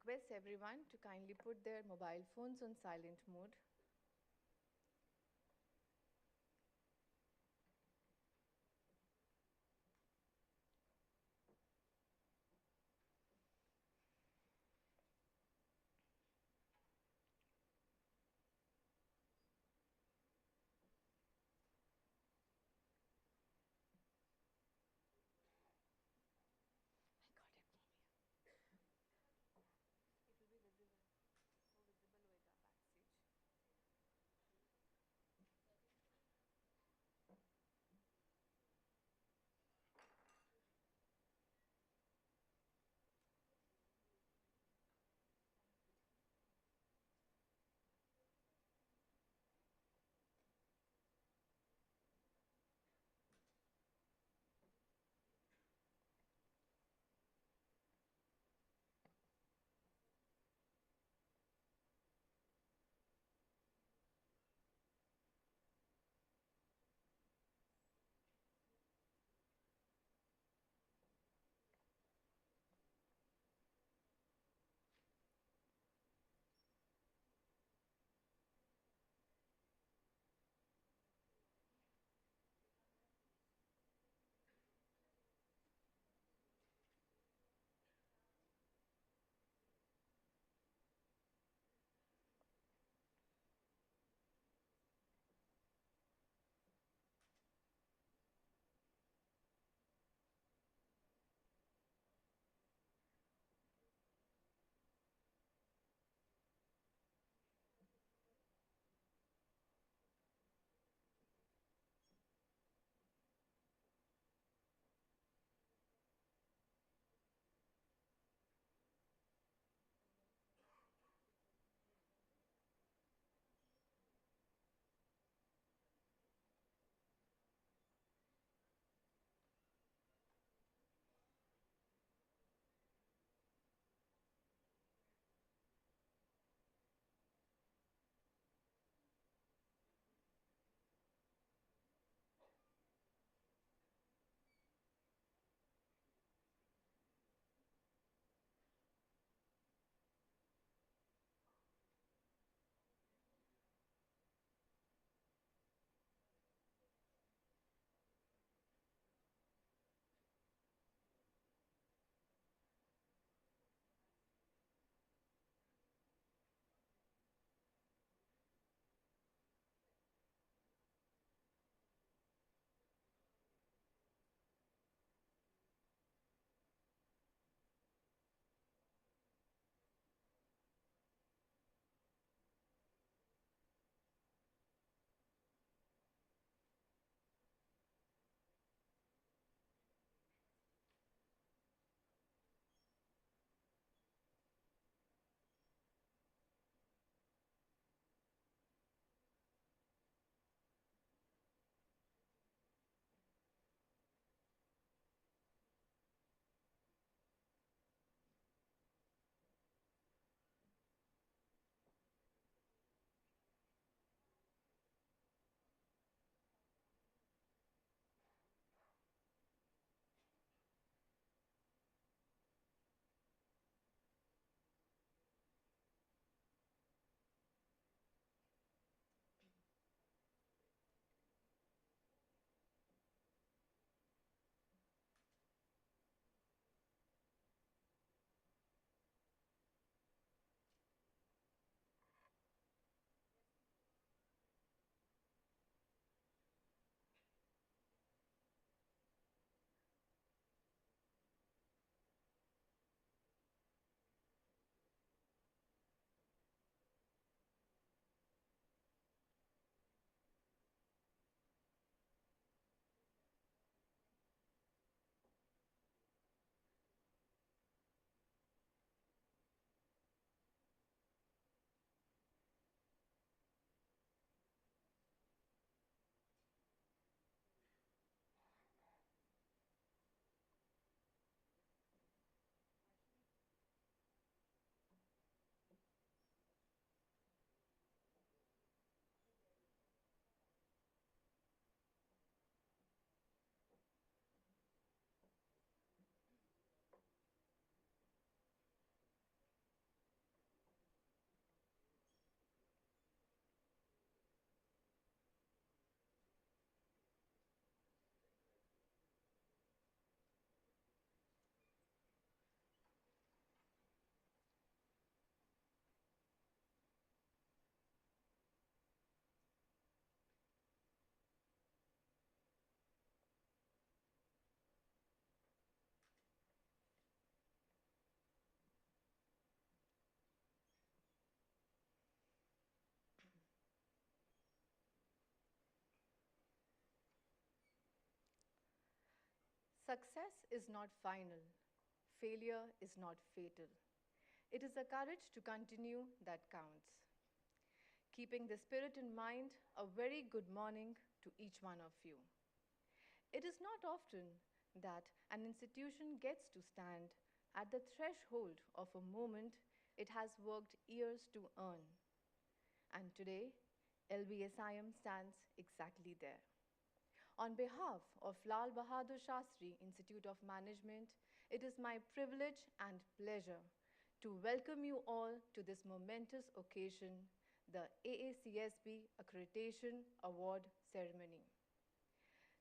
request everyone to kindly put their mobile phones on silent mode. I got it from here. It will be visible. So visible होएगा backstage. Success is not final. Failure is not fatal. It is the courage to continue that counts. Keeping the spirit in mind, a very good morning to each one of you. It is not often that an institution gets to stand at the threshold of a moment it has worked years to earn. And today, LBSIM stands exactly there. On behalf of Lal Bahadur Shastri Institute of Management, it is my privilege and pleasure to welcome you all to this momentous occasion, the AACSB Accreditation Award Ceremony.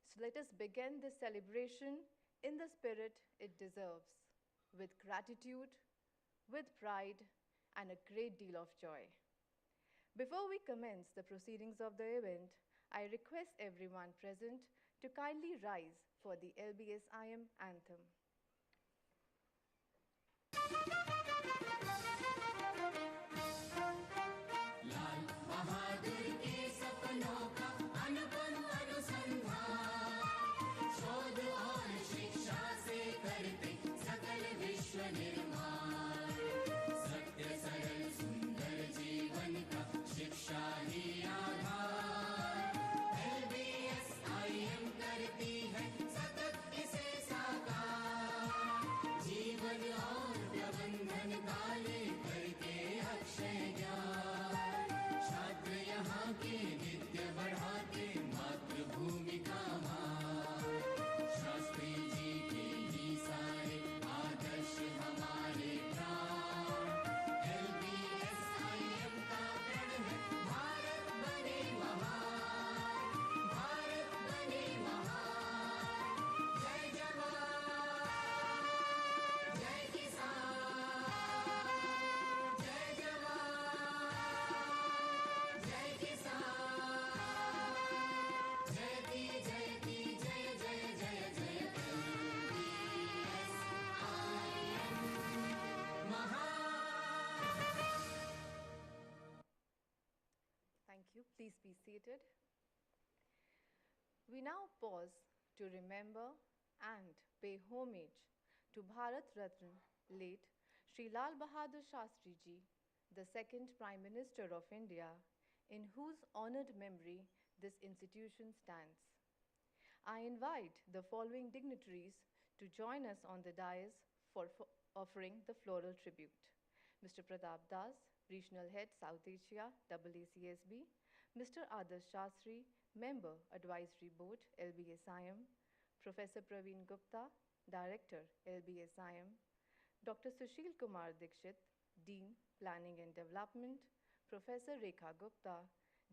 So let us begin this celebration in the spirit it deserves, with gratitude, with pride, and a great deal of joy. Before we commence the proceedings of the event, I request everyone present to kindly rise for the LBSIM anthem. Thank you. Please be seated. We now pause to remember and pay homage to Bharat Ratna, late Sri Lal Bahadur Shastri Ji, the second Prime Minister of India, in whose honored memory this institution stands. I invite the following dignitaries to join us on the dais for offering the floral tribute. Mr. Pratap Das, Regional Head South Asia, AACSB, Mr. Adarsh Shastri, Member Advisory Board, LBSIM, Professor Praveen Gupta, Director, LBSIM, Dr. Sushil Kumar Dikshit, Dean, Planning and Development, Professor Rekha Gupta,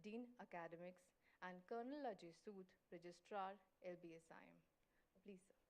Dean, Academics, and Colonel Ajay Sood, Registrar, LBSIM. Please, sir.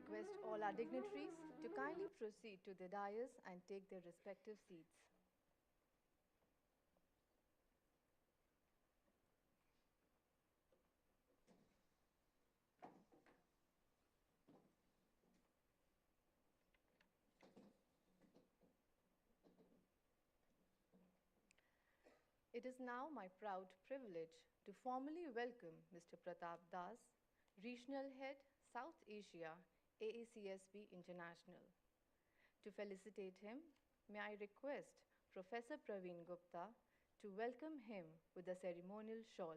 request all our dignitaries to kindly proceed to the dais and take their respective seats. It is now my proud privilege to formally welcome Mr. Pratap Das, Regional Head, South Asia, AACSB International. To felicitate him, may I request Professor Praveen Gupta to welcome him with a ceremonial shawl.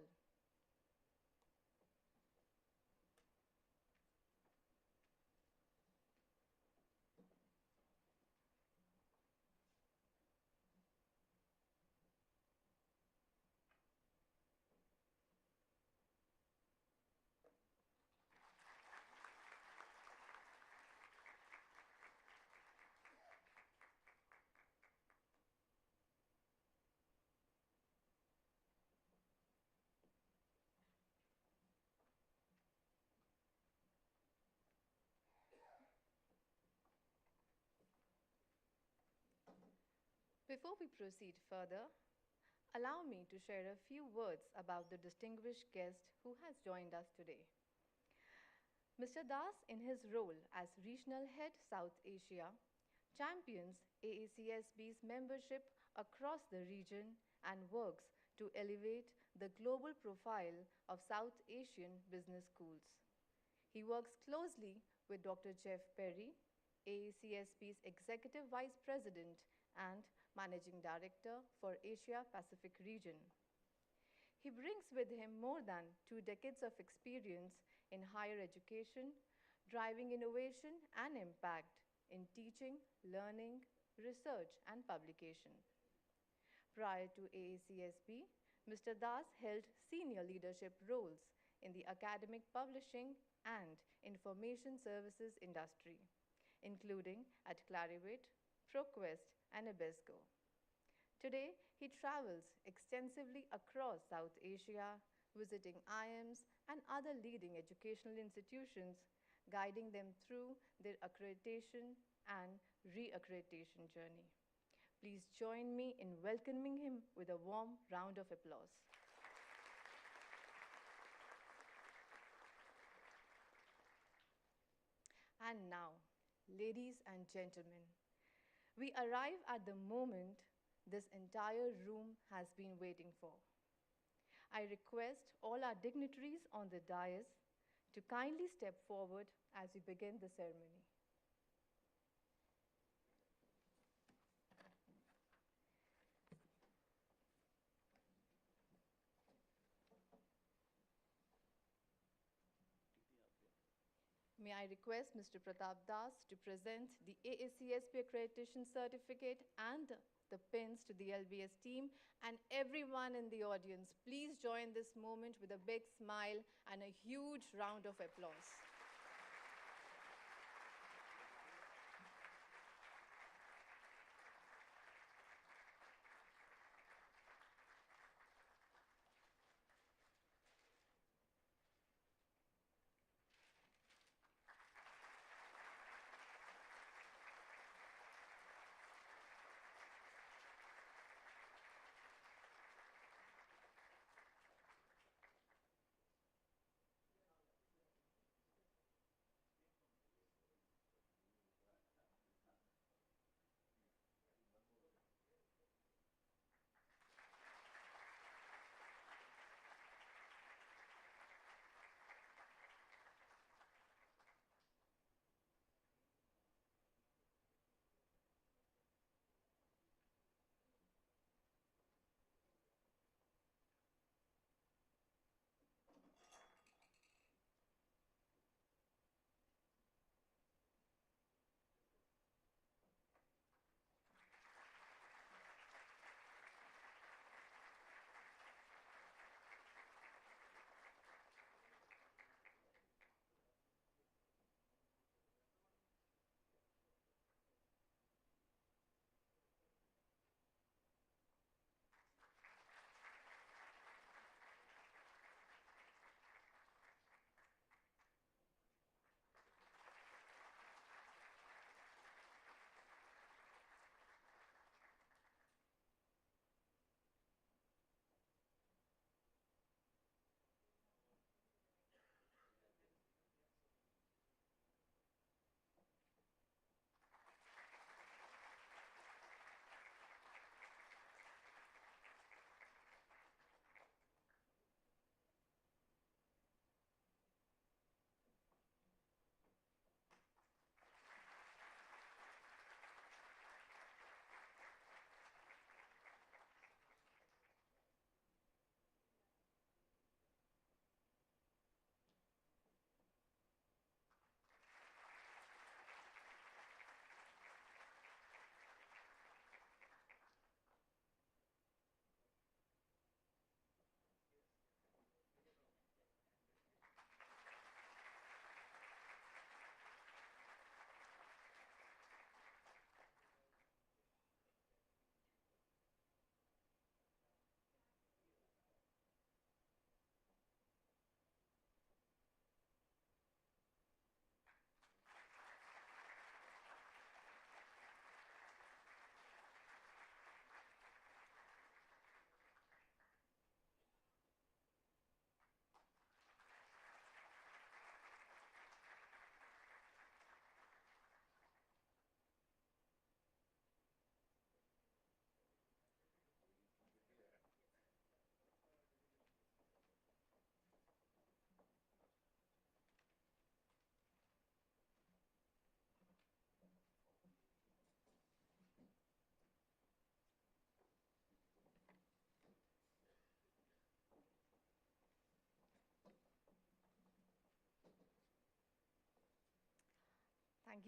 Before we proceed further, allow me to share a few words about the distinguished guest who has joined us today. Mr. Das, in his role as Regional Head South Asia, champions AACSB's membership across the region and works to elevate the global profile of South Asian business schools. He works closely with Dr. Jeff Perry, AACSB's Executive Vice President and Managing Director for Asia Pacific region. He brings with him more than 2 decades of experience in higher education, driving innovation and impact in teaching, learning, research, and publication. Prior to AACSB, Mr. Das held senior leadership roles in the academic publishing and information services industry, including at Clarivate, ProQuest, and Abesco. Today, he travels extensively across South Asia, visiting IIMs and other leading educational institutions, guiding them through their accreditation and re-accreditation journey. Please join me in welcoming him with a warm round of applause. And now, ladies and gentlemen, we arrive at the moment this entire room has been waiting for. I request all our dignitaries on the dais to kindly step forward as we begin the ceremony. May I request Mr. Pratap Das to present the AACSB Accreditation Certificate and the pins to the LBS team, and everyone in the audience, please join this moment with a big smile and a huge round of applause.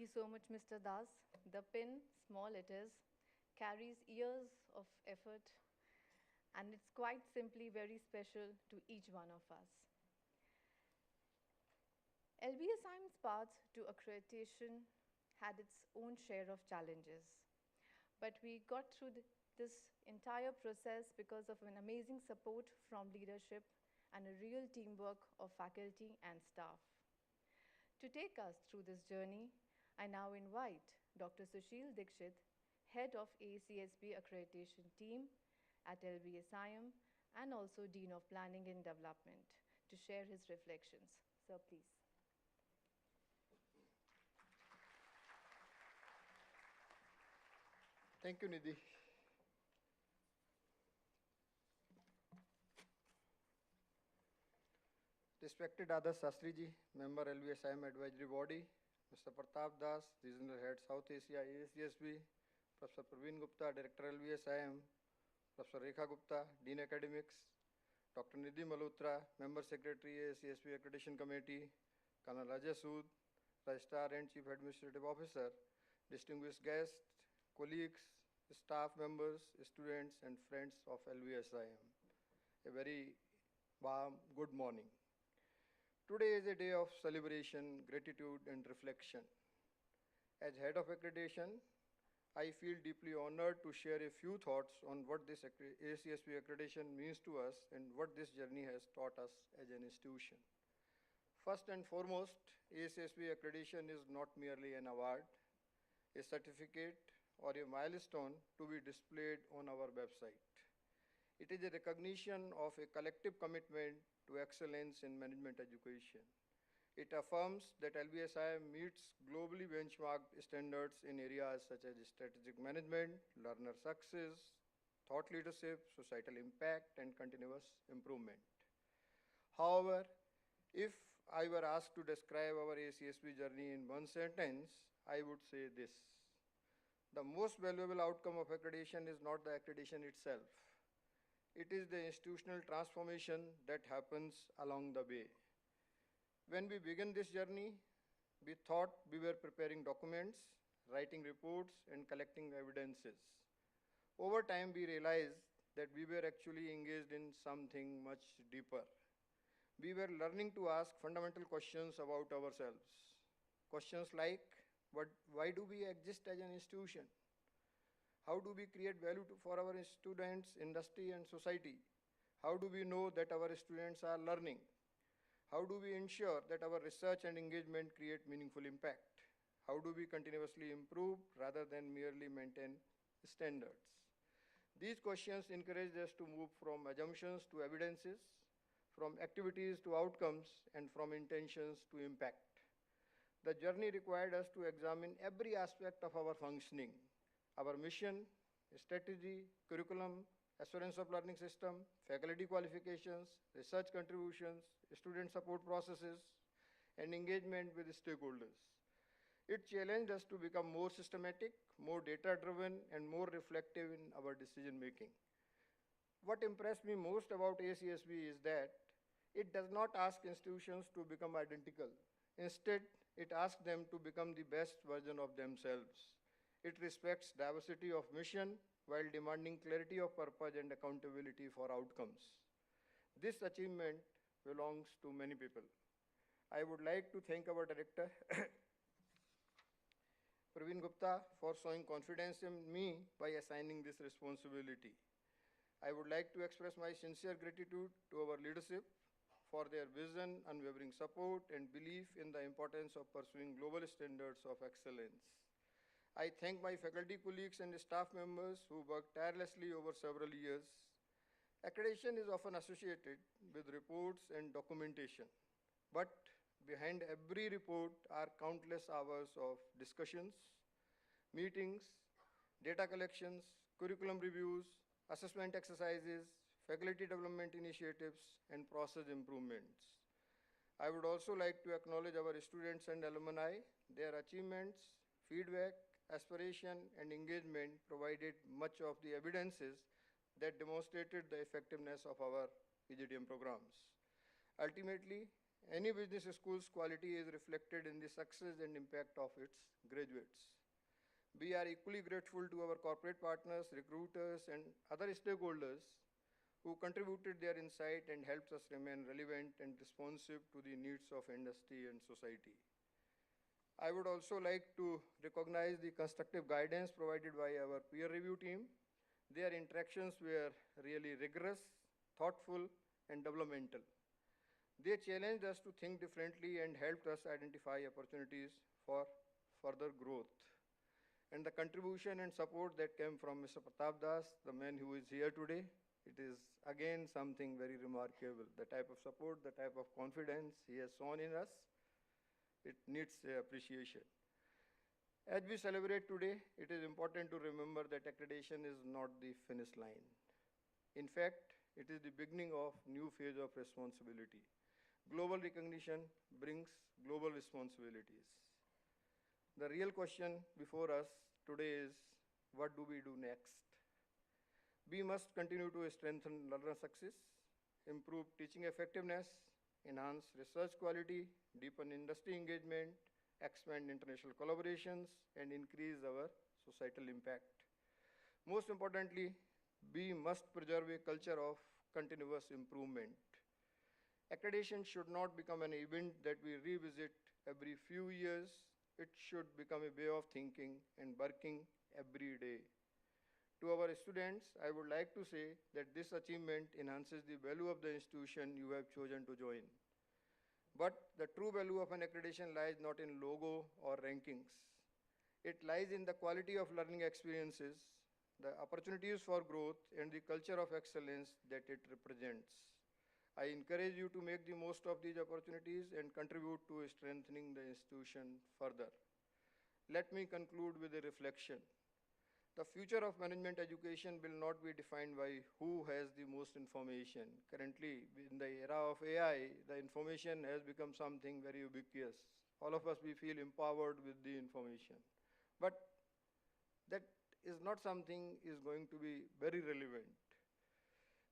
you so much, Mr. Das. The pin, small it is, carries years of effort, and it's quite simply very special to each one of us. LBSIM's path to accreditation had its own share of challenges, but we got through this entire process because of an amazing support from leadership and a real teamwork of faculty and staff. To take us through this journey, I now invite Dr. Sushil Dikshit, Head of AACSB Accreditation Team at LBSIM and also Dean of Planning and Development, to share his reflections. Sir, please. Thank you, Nidhi. Respected Adarsh Sastri ji, Member LBSIM Advisory Body, Mr. Pratap Das, Regional Head South Asia AACSB, Professor Praveen Gupta, Director LBSIM, Professor Rekha Gupta, Dean Academics, Dr. Nidhi Malhotra, Member Secretary AACSB Accreditation Committee, Colonel Rajay Sood, Registrar and Chief Administrative Officer, distinguished guests, colleagues, staff members, students and friends of LBSIM. A very warm good morning. Today is a day of celebration, gratitude and reflection. As Head of Accreditation, I feel deeply honored to share a few thoughts on what this AACSB accreditation means to us and what this journey has taught us as an institution. First and foremost, AACSB accreditation is not merely an award, a certificate, or a milestone to be displayed on our website. It is a recognition of a collective commitment to excellence in management education. It affirms that LBSIM meets globally benchmarked standards in areas such as strategic management, learner success, thought leadership, societal impact, and continuous improvement. However, if I were asked to describe our AACSB journey in one sentence, I would say this. The most valuable outcome of accreditation is not the accreditation itself. It is the institutional transformation that happens along the way. When we began this journey, we thought we were preparing documents, writing reports, and collecting evidences. Over time, we realized that we were actually engaged in something much deeper. We were learning to ask fundamental questions about ourselves. Questions like, why do we exist as an institution? How do we create value for our students, industry, and society? How do we know that our students are learning? How do we ensure that our research and engagement create meaningful impact? How do we continuously improve rather than merely maintain standards? These questions encouraged us to move from assumptions to evidences, from activities to outcomes, and from intentions to impact. The journey required us to examine every aspect of our functioning, our mission, strategy, curriculum, assurance of learning system, faculty qualifications, research contributions, student support processes, and engagement with stakeholders. It challenged us to become more systematic, more data-driven, and more reflective in our decision-making. What impressed me most about AACSB is that it does not ask institutions to become identical. Instead, it asks them to become the best version of themselves. It respects diversity of mission while demanding clarity of purpose and accountability for outcomes. This achievement belongs to many people. I would like to thank our director, Praveen Gupta, for showing confidence in me by assigning this responsibility. I would like to express my sincere gratitude to our leadership for their vision, unwavering support, and belief in the importance of pursuing global standards of excellence. I thank my faculty colleagues and staff members who worked tirelessly over several years. Accreditation is often associated with reports and documentation, but behind every report are countless hours of discussions, meetings, data collections, curriculum reviews, assessment exercises, faculty development initiatives, and process improvements. I would also like to acknowledge our students and alumni. Their achievements, feedback, aspiration, and engagement provided much of the evidences that demonstrated the effectiveness of our PGDM programs. Ultimately, Any business school's quality is reflected in the success and impact of its graduates. We are equally grateful to our corporate partners, recruiters, and other stakeholders who contributed their insight and helped us remain relevant and responsive to the needs of industry and society. I would also like to recognize the constructive guidance provided by our peer review team. Their interactions were really rigorous, thoughtful, and developmental. They challenged us to think differently and helped us identify opportunities for further growth. And the contribution and support that came from Mr. Pratap Das, the man who is here today, it is again something very remarkable. The type of support, the type of confidence he has shown in us, it needs appreciation. As we celebrate today, it is important to remember that accreditation is not the finish line. In fact, it is the beginning of new phase of responsibility. Global recognition brings global responsibilities. The real question before us today is, what do we do next? We must continue to strengthen learner success, improve teaching effectiveness, enhance research quality, deepen industry engagement, expand international collaborations, and increase our societal impact. Most importantly, we must preserve a culture of continuous improvement. Accreditation should not become an event that we revisit every few years. It should become a way of thinking and working every day. To our students, I would like to say that this achievement enhances the value of the institution you have chosen to join. But the true value of an accreditation lies not in logo or rankings. It lies in the quality of learning experiences, the opportunities for growth, and the culture of excellence that it represents. I encourage you to make the most of these opportunities and contribute to strengthening the institution further. Let me conclude with a reflection. The future of management education will not be defined by who has the most information. Currently, in the era of AI, the information has become something very ubiquitous. All of us, we feel empowered with the information. But that is not something is going to be very relevant.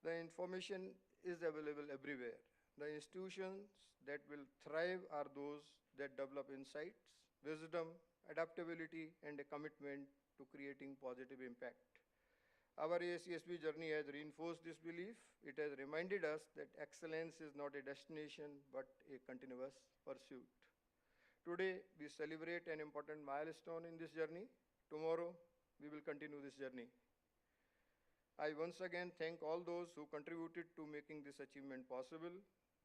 The information is available everywhere. The institutions that will thrive are those that develop insights, wisdom, adaptability, and a commitment to creating positive impact. Our AACSB journey has reinforced this belief. It has reminded us that excellence is not a destination, but a continuous pursuit. Today, we celebrate an important milestone in this journey. Tomorrow, we will continue this journey. I once again thank all those who contributed to making this achievement possible.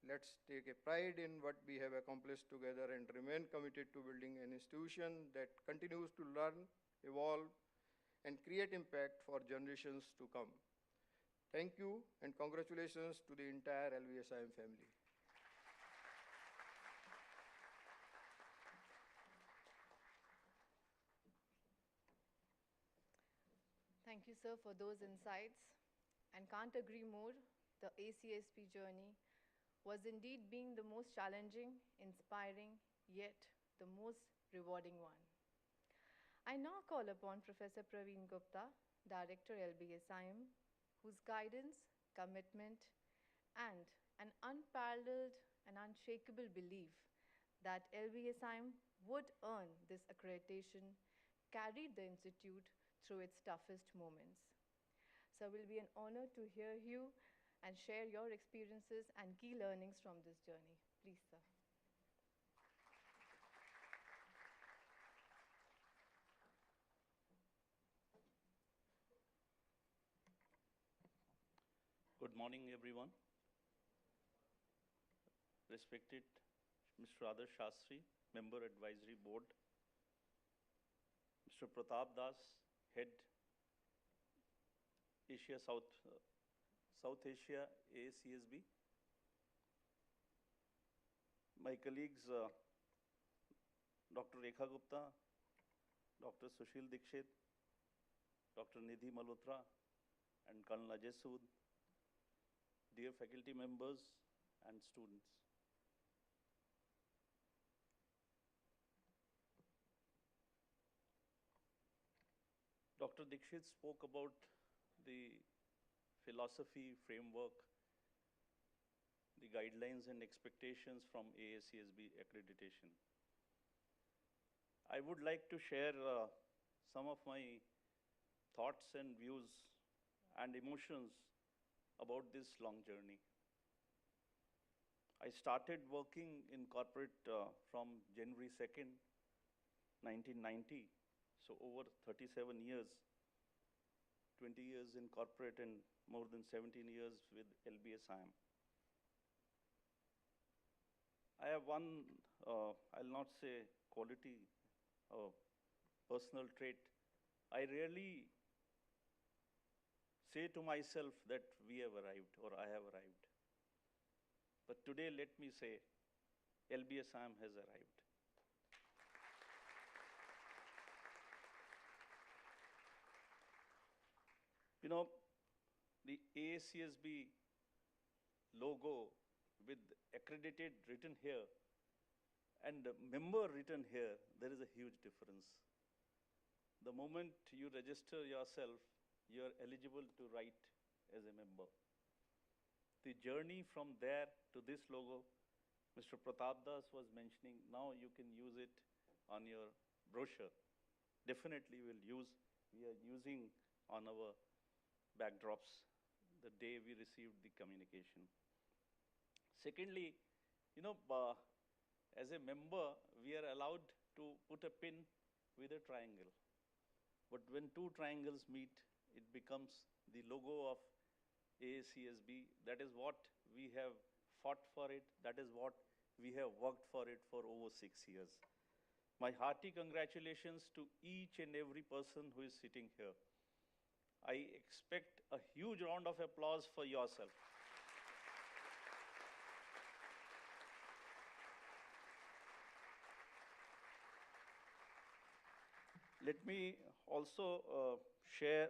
Let's take a pride in what we have accomplished together and remain committed to building an institution that continues to learn, evolve, and create impact for generations to come. Thank you and congratulations to the entire LBSIM family. Thank you, sir, for those insights. And can't agree more, the ACSB journey was indeed being the most challenging, inspiring, yet the most rewarding one. I now call upon Professor Praveen Gupta, Director LBSIM, whose guidance, commitment, and an unparalleled and unshakable belief that LBSIM would earn this accreditation carried the institute through its toughest moments. So it will be an honor to hear you and share your experiences and key learnings from this journey. Please, sir. Good morning, everyone. Respected Mr. Adarsh Shastri, Member Advisory Board, Mr. Pratap Das, Head South Asia AACSB, my colleagues Dr. Rekha Gupta, Dr. Sushil Dikshit, Dr. Nidhi Malhotra, and Colonel Ajay Sood, dear faculty members and students. Dr. Dikshit spoke about the philosophy, framework, the guidelines and expectations from AACSB Accreditation. I would like to share some of my thoughts and views and emotions about this long journey. I started working in corporate from January 2nd, 1990. So over 37 years, 20 years in corporate and more than 17 years with LBSIM. I have one, I'll not say quality, personal trait. I rarely say to myself that we have arrived or I have arrived. But today, let me say, LBSIM has arrived. You know, the AACSB logo with accredited written here and member written here, there is a huge difference. The moment you register yourself, you are eligible to write as a member. The journey from there to this logo, Mr. Pratap Das was mentioning, now you can use it on your brochure. Definitely we are using on our backdrops the day we received the communication. Secondly, you know, as a member, we are allowed to put a pin with a triangle. But when two triangles meet, it becomes the logo of AACSB. That is what we have fought for it. That is what we have worked for it for over 6 years. My hearty congratulations to each and every person who is sitting here. I expect a huge round of applause for yourself. Let me also share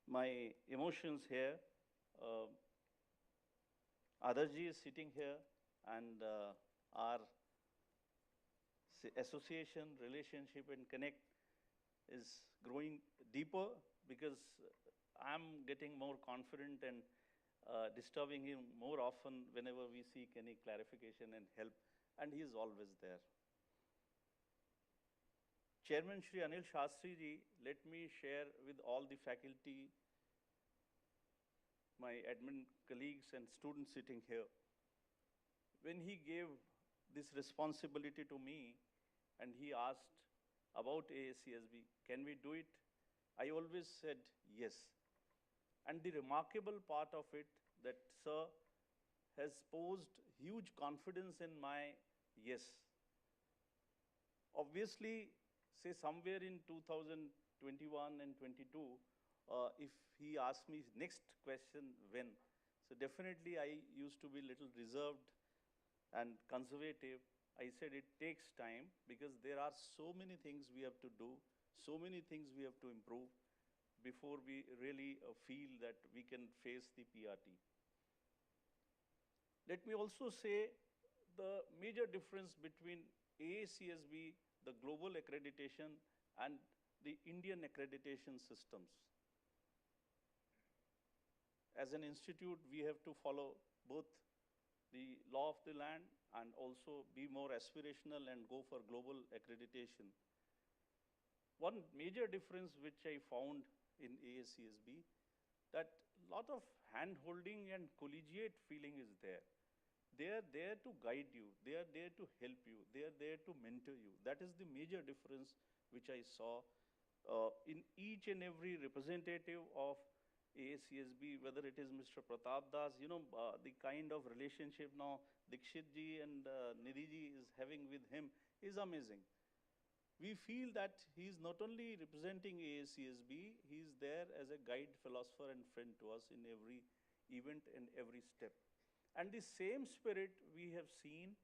my emotions here. Adarji is sitting here, and our association, relationship, and connect is growing deeper because I'm getting more confident and disturbing him more often whenever we seek any clarification and help, and he is always there. Chairman Shri Anil Shastri ji, let me share with all the faculty, my admin colleagues and students sitting here. When he gave this responsibility to me and he asked about AACSB, can we do it? I always said yes. And the remarkable part of it that sir has posed huge confidence in my yes. Obviously, say somewhere in 2021 and 22, if he asked me next question, when? So definitely I used to be a little reserved and conservative. I said it takes time because there are so many things we have to do, so many things we have to improve before we really feel that we can face the PRT. Let me also say the major difference between AACSB, the global accreditation, and the Indian accreditation systems. As an institute, we have to follow both the law of the land and also be more aspirational and go for global accreditation. One major difference which I found in AACSB, that a lot of hand-holding and collegiate feeling is there. They are there to guide you. They are there to help you. They are there to mentor you. That is the major difference which I saw in each and every representative of AACSB, whether it is Mr. Pratap Das, the kind of relationship now Dikshit ji and Nidhi ji is having with him is amazing. We feel that he is not only representing AACSB, he is there as a guide, philosopher, and friend to us in every event and every step. And the same spirit we have seen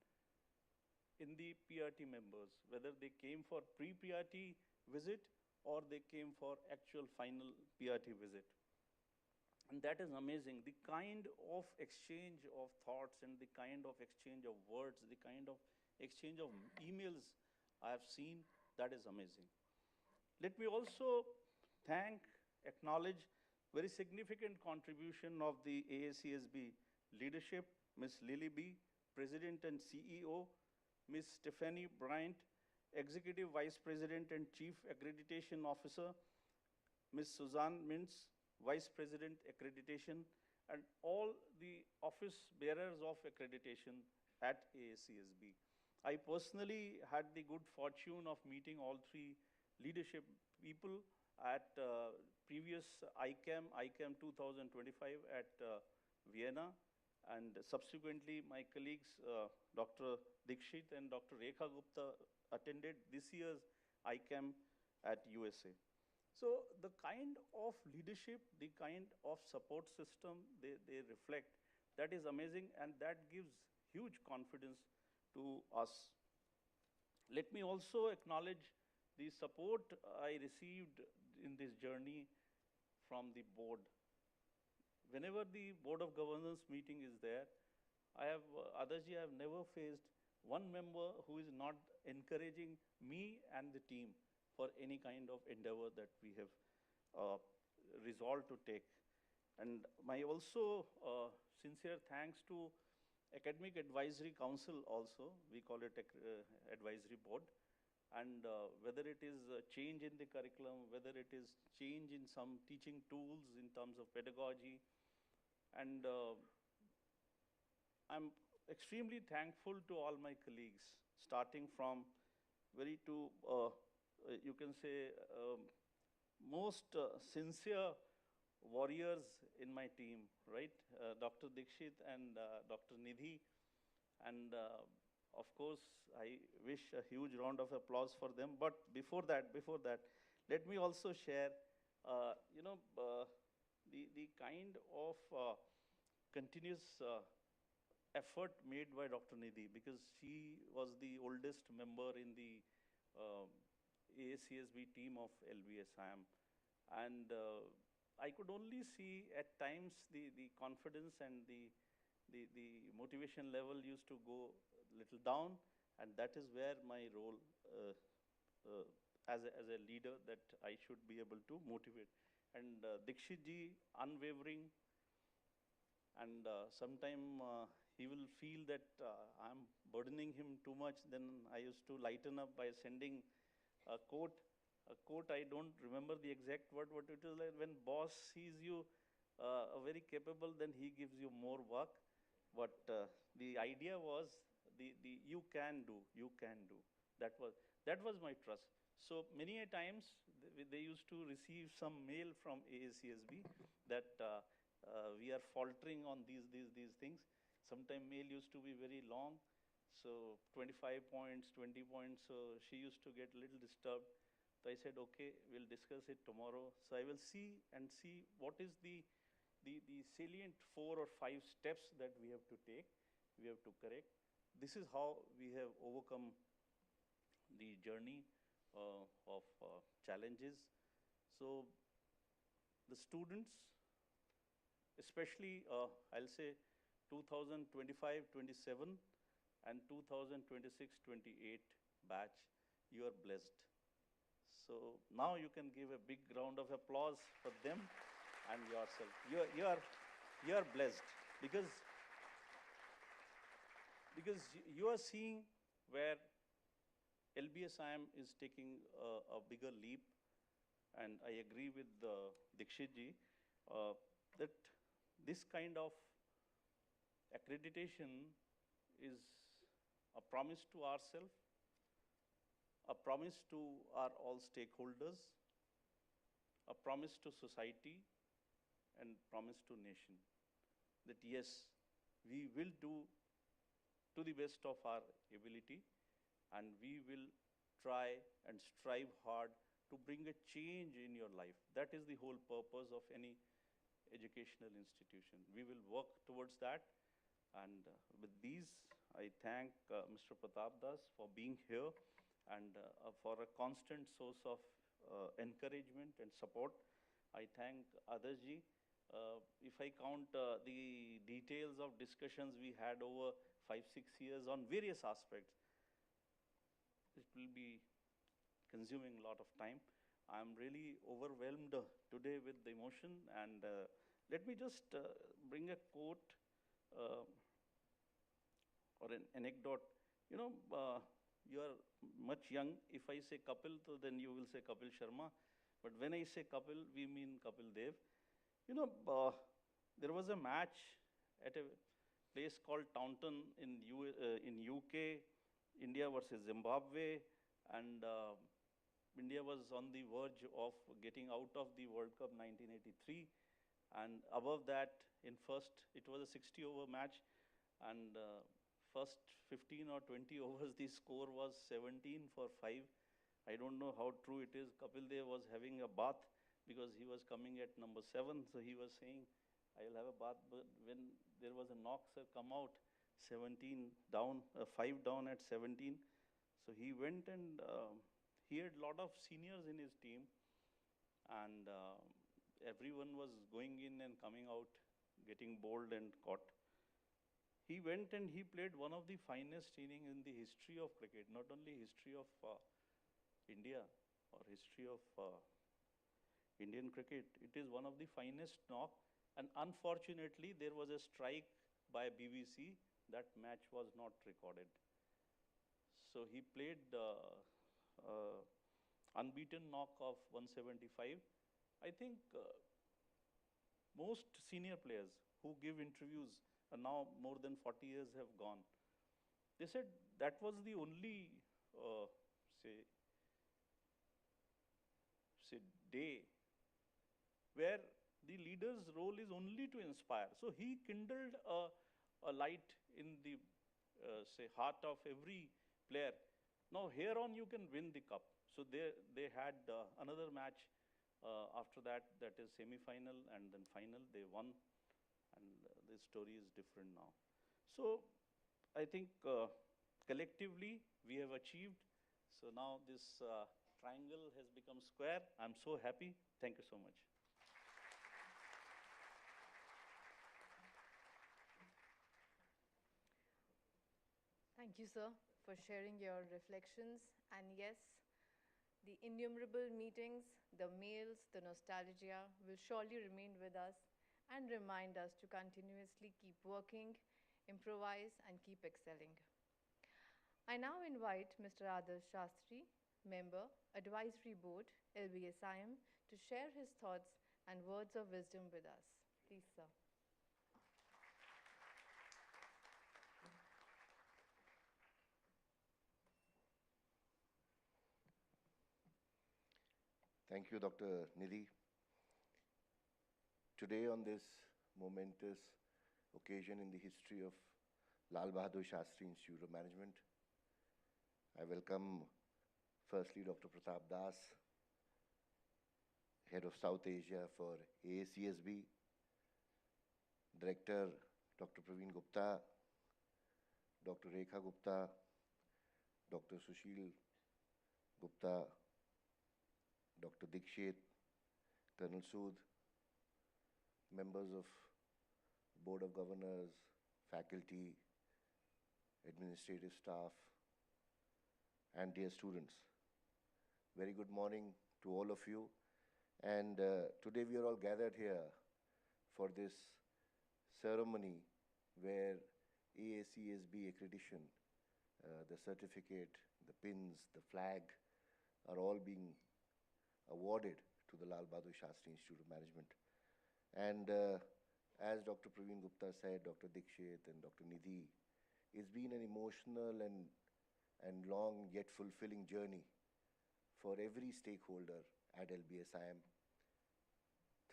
in the PRT members, whether they came for pre-PRT visit or they came for actual final PRT visit. And that is amazing. The kind of exchange of thoughts and the kind of exchange of words, the kind of exchange of emails I have seen, that is amazing. Let me also acknowledge very significant contribution of the AACSB Leadership, Ms. Lily B., President and CEO, Ms. Stephanie Bryant, Executive Vice President and Chief Accreditation Officer, Ms. Suzanne Mintz, Vice President Accreditation, and all the office bearers of accreditation at AACSB. I personally had the good fortune of meeting all three leadership people at previous ICAM 2025 at Vienna, and subsequently my colleagues Dr. Dikshit and Dr. Rekha Gupta attended this year's ICAM at USA. So the kind of leadership, the kind of support system they reflect, that is amazing, and that gives huge confidence to us. Let me also acknowledge the support I received in this journey from the board. Whenever the Board of Governors meeting is there, Adarji, I have never faced one member who is not encouraging me and the team for any kind of endeavor that we have resolved to take. And my also sincere thanks to Academic Advisory Council also, we call it advisory board. And whether it is a change in the curriculum, whether it is change in some teaching tools in terms of pedagogy. And I'm extremely thankful to all my colleagues, starting from you can say, most sincere warriors in my team, right? Dr. Dikshit and Dr. Nidhi. And of course, I wish a huge round of applause for them. But before that, let me also share, the kind of continuous effort made by Dr. Nidhi, because she was the oldest member in the AACSB team of LBSIM. And I could only see at times the confidence and the motivation level used to go a little down, and that is where my role as a leader, that I should be able to motivate. And Dikshit ji, unwavering, and sometime he will feel that I'm burdening him too much. Then I used to lighten up by sending a quote, I don't remember the exact word, what it is like. When boss sees you very capable, then he gives you more work. But the idea was you can do. That was my trust. So many a times they used to receive some mail from AACSB that we are faltering on these things. Sometimes mail used to be very long, so 25 points, 20 points. So she used to get a little disturbed. So I said, okay, we'll discuss it tomorrow. So I will see what is the salient 4 or 5 steps that we have to take, we have to correct. This is how we have overcome the journey of challenges. So the students, especially I'll say 2025-27 and 2026-28 batch, you are blessed. So now you can give a big round of applause for them and yourself. You are blessed because you are seeing where LBSIM is taking a bigger leap, and I agree with Dikshit ji that this kind of accreditation is a promise to ourselves, a promise to our all stakeholders, a promise to society, and promise to nation that yes, we will do to the best of our ability, and we will try and strive hard to bring a change in your life. That is the whole purpose of any educational institution. We will work towards that. And with these, I thank Mr. Pratap Das for being here and for a constant source of encouragement and support. I thank Adarji. If I count the details of discussions we had over 5-6 years on various aspects, it will be consuming a lot of time. I'm really overwhelmed today with the emotion, and let me just bring a quote uh, or an anecdote. You know, you are much young. If I say Kapil, so then you will say Kapil Sharma. But when I say Kapil, we mean Kapil Dev. You know, there was a match at a place called Taunton in UK, India versus Zimbabwe, and India was on the verge of getting out of the World Cup 1983. And above that, in first, it was a 60-over match, and first 15 or 20 overs, the score was 17 for 5. I don't know how true it is. Kapil Dev was having a bath because he was coming at number 7. So he was saying, I will have a bath. But when there was a knock, sir, come out, 17 down, 5 down at 17. So he went and he had a lot of seniors in his team. And everyone was going in and coming out, getting bowled and caught. He went and he played one of the finest innings in the history of cricket, not only history of India or history of Indian cricket. It is one of the finest knock, and unfortunately there was a strike by BBC. That match was not recorded. So he played unbeaten knock of 175. I think most senior players who give interviews, now more than 40 years have gone, they said that was the only, say day where the leader's role is only to inspire. So he kindled a light in the, say, heart of every player. Now here on you can win the cup. So they had another match after that, that is semi-final and then final. They won, and the story is different now. So I think collectively we have achieved. So now this triangle has become square. I'm so happy. Thank you so much. Thank you, sir, for sharing your reflections. And yes, the innumerable meetings, the mails, the nostalgia will surely remain with us and remind us to continuously keep working, improvise, and keep excelling. I now invite Mr. Adarsh Shastri, Member, Advisory Board, LBSIM, to share his thoughts and words of wisdom with us. Please, sir. Thank you, Dr. Nidhi. Today, on this momentous occasion in the history of Lal Bahadur Shastri Institute of Management, I welcome firstly Dr. Pratap Das, Head of South Asia for AACSB, Director Dr. Praveen Gupta, Dr. Rekha Gupta, Dr. Sushil Gupta, Dr. Dikshit, Colonel Sood, members of Board of Governors, faculty, administrative staff, and dear students. Very good morning to all of you. And today we are all gathered here for this ceremony where AACSB Accreditation, the certificate, the pins, the flag are all being awarded to the Lal Bahadur Shastri Institute of Management. And as Dr. Praveen Gupta said, Dr. Dikshit and Dr. Nidhi, it's been an emotional and long yet fulfilling journey for every stakeholder at LBSIM.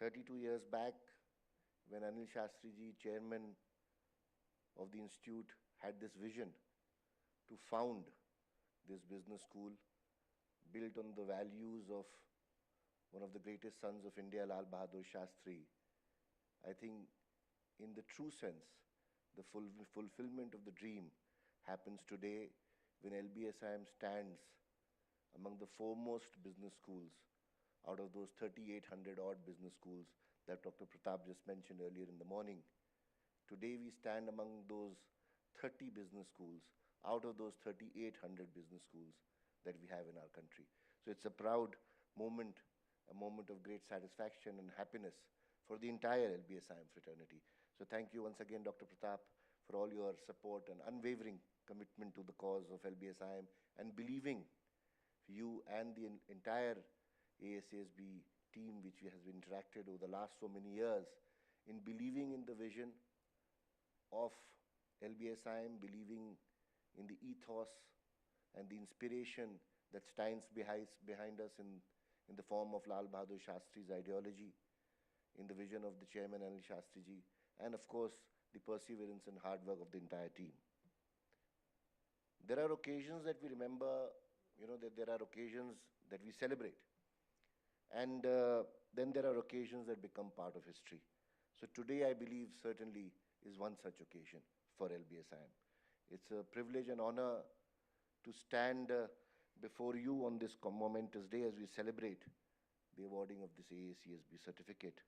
32 years back, when Anil Shastriji, chairman of the institute, had this vision to found this business school built on the values of one of the greatest sons of India, Lal Bahadur Shastri, I think in the true sense, the fulfillment of the dream happens today when LBSIM stands among the foremost business schools out of those 3,800 odd business schools that Dr. Pratap just mentioned earlier in the morning. Today we stand among those 30 business schools out of those 3,800 business schools that we have in our country. So it's a proud moment, a moment of great satisfaction and happiness for the entire LBSIM fraternity. So So thank you once again, Dr. Pratap, for all your support and unwavering commitment to the cause of LBSIM and believing you and the entire AACSB team which we has interacted over the last so many years in believing in the vision of LBSIM, believing in the ethos and the inspiration that stands behind us in the form of Lal Bahadur Shastri's ideology, in the vision of the chairman Anil Shastriji, and of course the perseverance and hard work of the entire team. There are occasions that we remember, that there are occasions that we celebrate. And then there are occasions that become part of history. So today, I believe, certainly is one such occasion for LBSIM. It's a privilege and honor to stand before you on this momentous day as we celebrate the awarding of this AACSB certificate.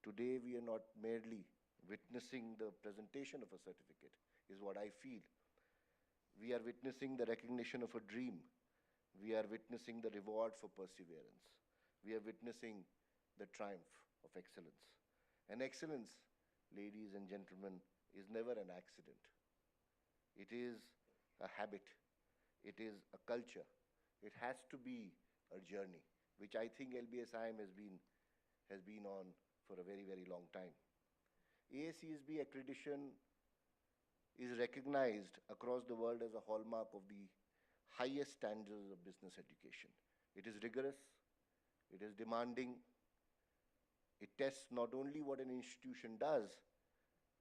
Today, we are not merely witnessing the presentation of a certificate, is what I feel. We are witnessing the recognition of a dream. We are witnessing the reward for perseverance. We are witnessing the triumph of excellence. And excellence, ladies and gentlemen, is never an accident. It is a habit. It is a culture. It has to be a journey, which I think LBSIM has been on for a very, very long time. AACSB accreditation is recognized across the world as a hallmark of the highest standards of business education. It is rigorous, it is demanding, it tests not only what an institution does,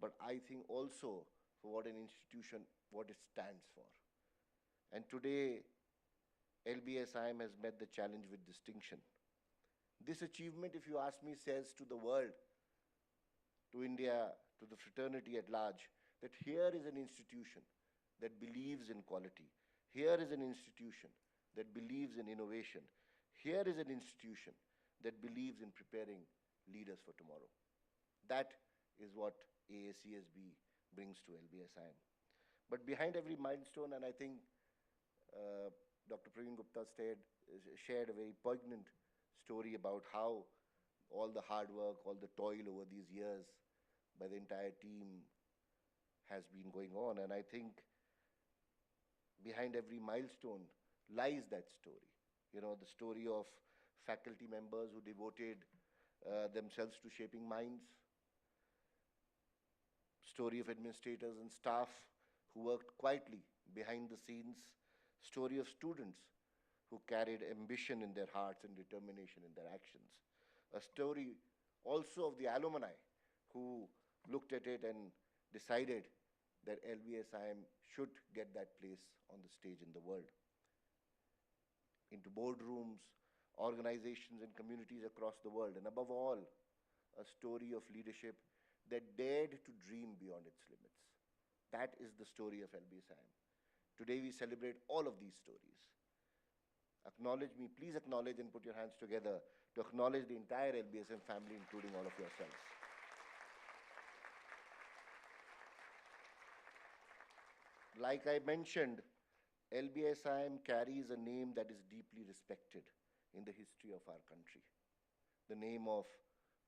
but I think also for what an institution, what it stands for. And today, LBSIM has met the challenge with distinction. This achievement, if you ask me, says to the world, to India, to the fraternity at large, that here is an institution that believes in quality. Here is an institution that believes in innovation. Here is an institution that believes in preparing leaders for tomorrow. That is what AACSB brings to LBSIM. But behind every milestone, and I think Dr. Praveen Gupta shared a very poignant story about how all the hard work, all the toil over these years by the entire team has been going on. And I think behind every milestone lies that story. The story of faculty members who devoted themselves to shaping minds, story of administrators and staff who worked quietly behind the scenes, story of students who carried ambition in their hearts and determination in their actions, a story also of the alumni who looked at it and decided that LBSIM should get that place on the stage in the world. Into boardrooms, organizations and communities across the world, and above all, a story of leadership that dared to dream beyond its limits. That is the story of LBSIM. Today we celebrate all of these stories. Acknowledge me, please acknowledge and put your hands together to acknowledge the entire LBSIM family, including all of yourselves. Like I mentioned, LBSIM carries a name that is deeply respected in the history of our country. The name of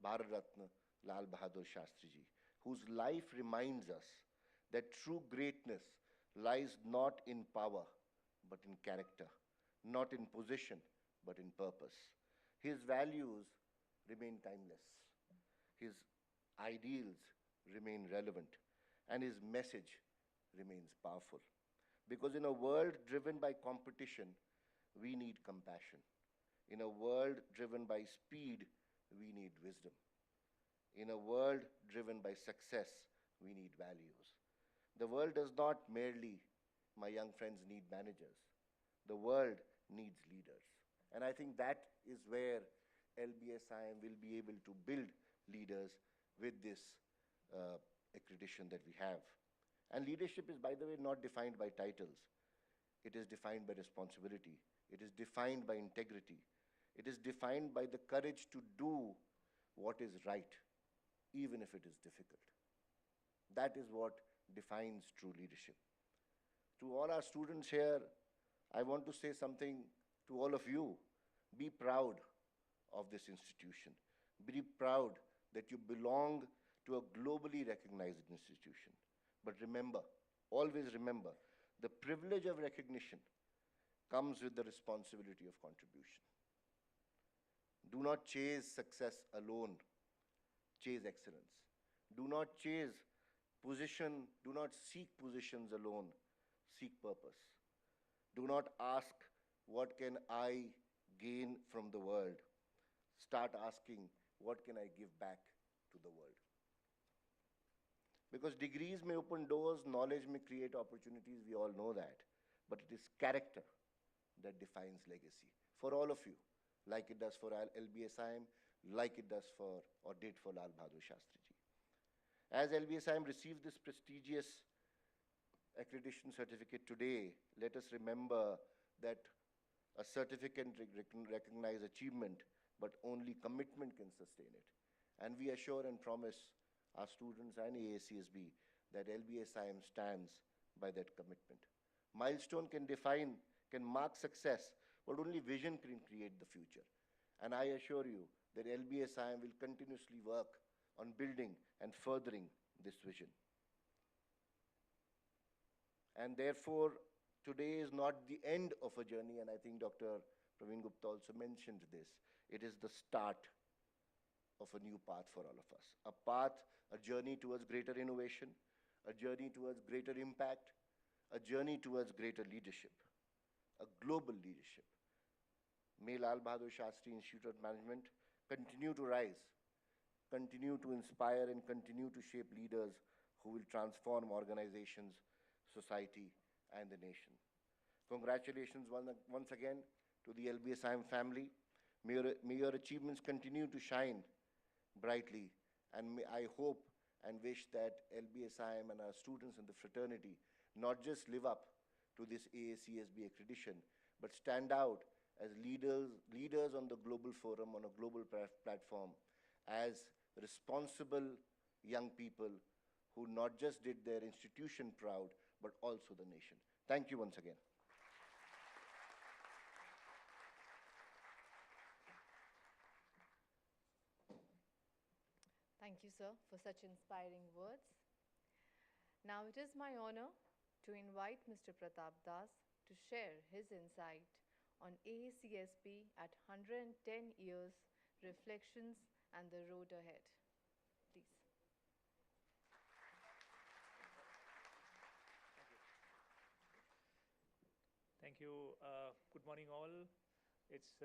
Bharat Ratna Lal Bahadur Shastriji, whose life reminds us that true greatness lies not in power, but in character, not in position, but in purpose. His values remain timeless. His ideals remain relevant, and his message remains powerful. Because in a world driven by competition, we need compassion. In a world driven by speed, we need wisdom. In a world driven by success, we need values. The world does not merely, my young friends, need managers. The world needs leaders. And I think that is where LBSIM will be able to build leaders with this accreditation that we have. And leadership is, by the way, not defined by titles. It is defined by responsibility. It is defined by integrity. It is defined by the courage to do what is right, even if it is difficult. That is what defines true leadership. To all our students here, I want to say something to all of you. Be proud of this institution. Be proud that you belong to a globally recognized institution. But remember, always remember, the privilege of recognition comes with the responsibility of contribution. Do not chase success alone, chase excellence. Do not chase position, do not seek positions alone, seek purpose. Do not ask, what can I gain from the world? Start asking, what can I give back to the world? Because degrees may open doors, knowledge may create opportunities, we all know that. But it is character that defines legacy for all of you, like it does for LBSIM, like it does for, or did for Lal Bahadur Shastri Ji. As LBSIM receives this prestigious accreditation certificate today, let us remember that a certificate recognize achievement, but only commitment can sustain it. And we assure and promise our students and AACSB that LBSIM stands by that commitment. Milestone can mark success, but only vision can create the future. And I assure you that LBSIM will continuously work on building and furthering this vision. And therefore, today is not the end of a journey, and I think Dr. Praveen Gupta also mentioned this. It is the start of a new path for all of us. A path, a journey towards greater innovation, a journey towards greater impact, a journey towards greater leadership, a global leadership. May Lal Bahadur Shastri Institute of Management continue to rise, continue to inspire, and continue to shape leaders who will transform organizations, society, and the nation. Congratulations once again to the LBSIM family. May your achievements continue to shine brightly, and I hope and wish that LBSIM and our students in the fraternity not just live up to this AACSB accreditation, but stand out as leaders on the global forum, on a global platform, as responsible young people who not just did their institution proud, but also the nation. Thank you once again. Thank you, sir, for such inspiring words. Now it is my honor to invite Mr. Pratap Das to share his insight on AACSB at 110 years, reflections, and the road ahead. Please. Thank you. Good morning, all. It's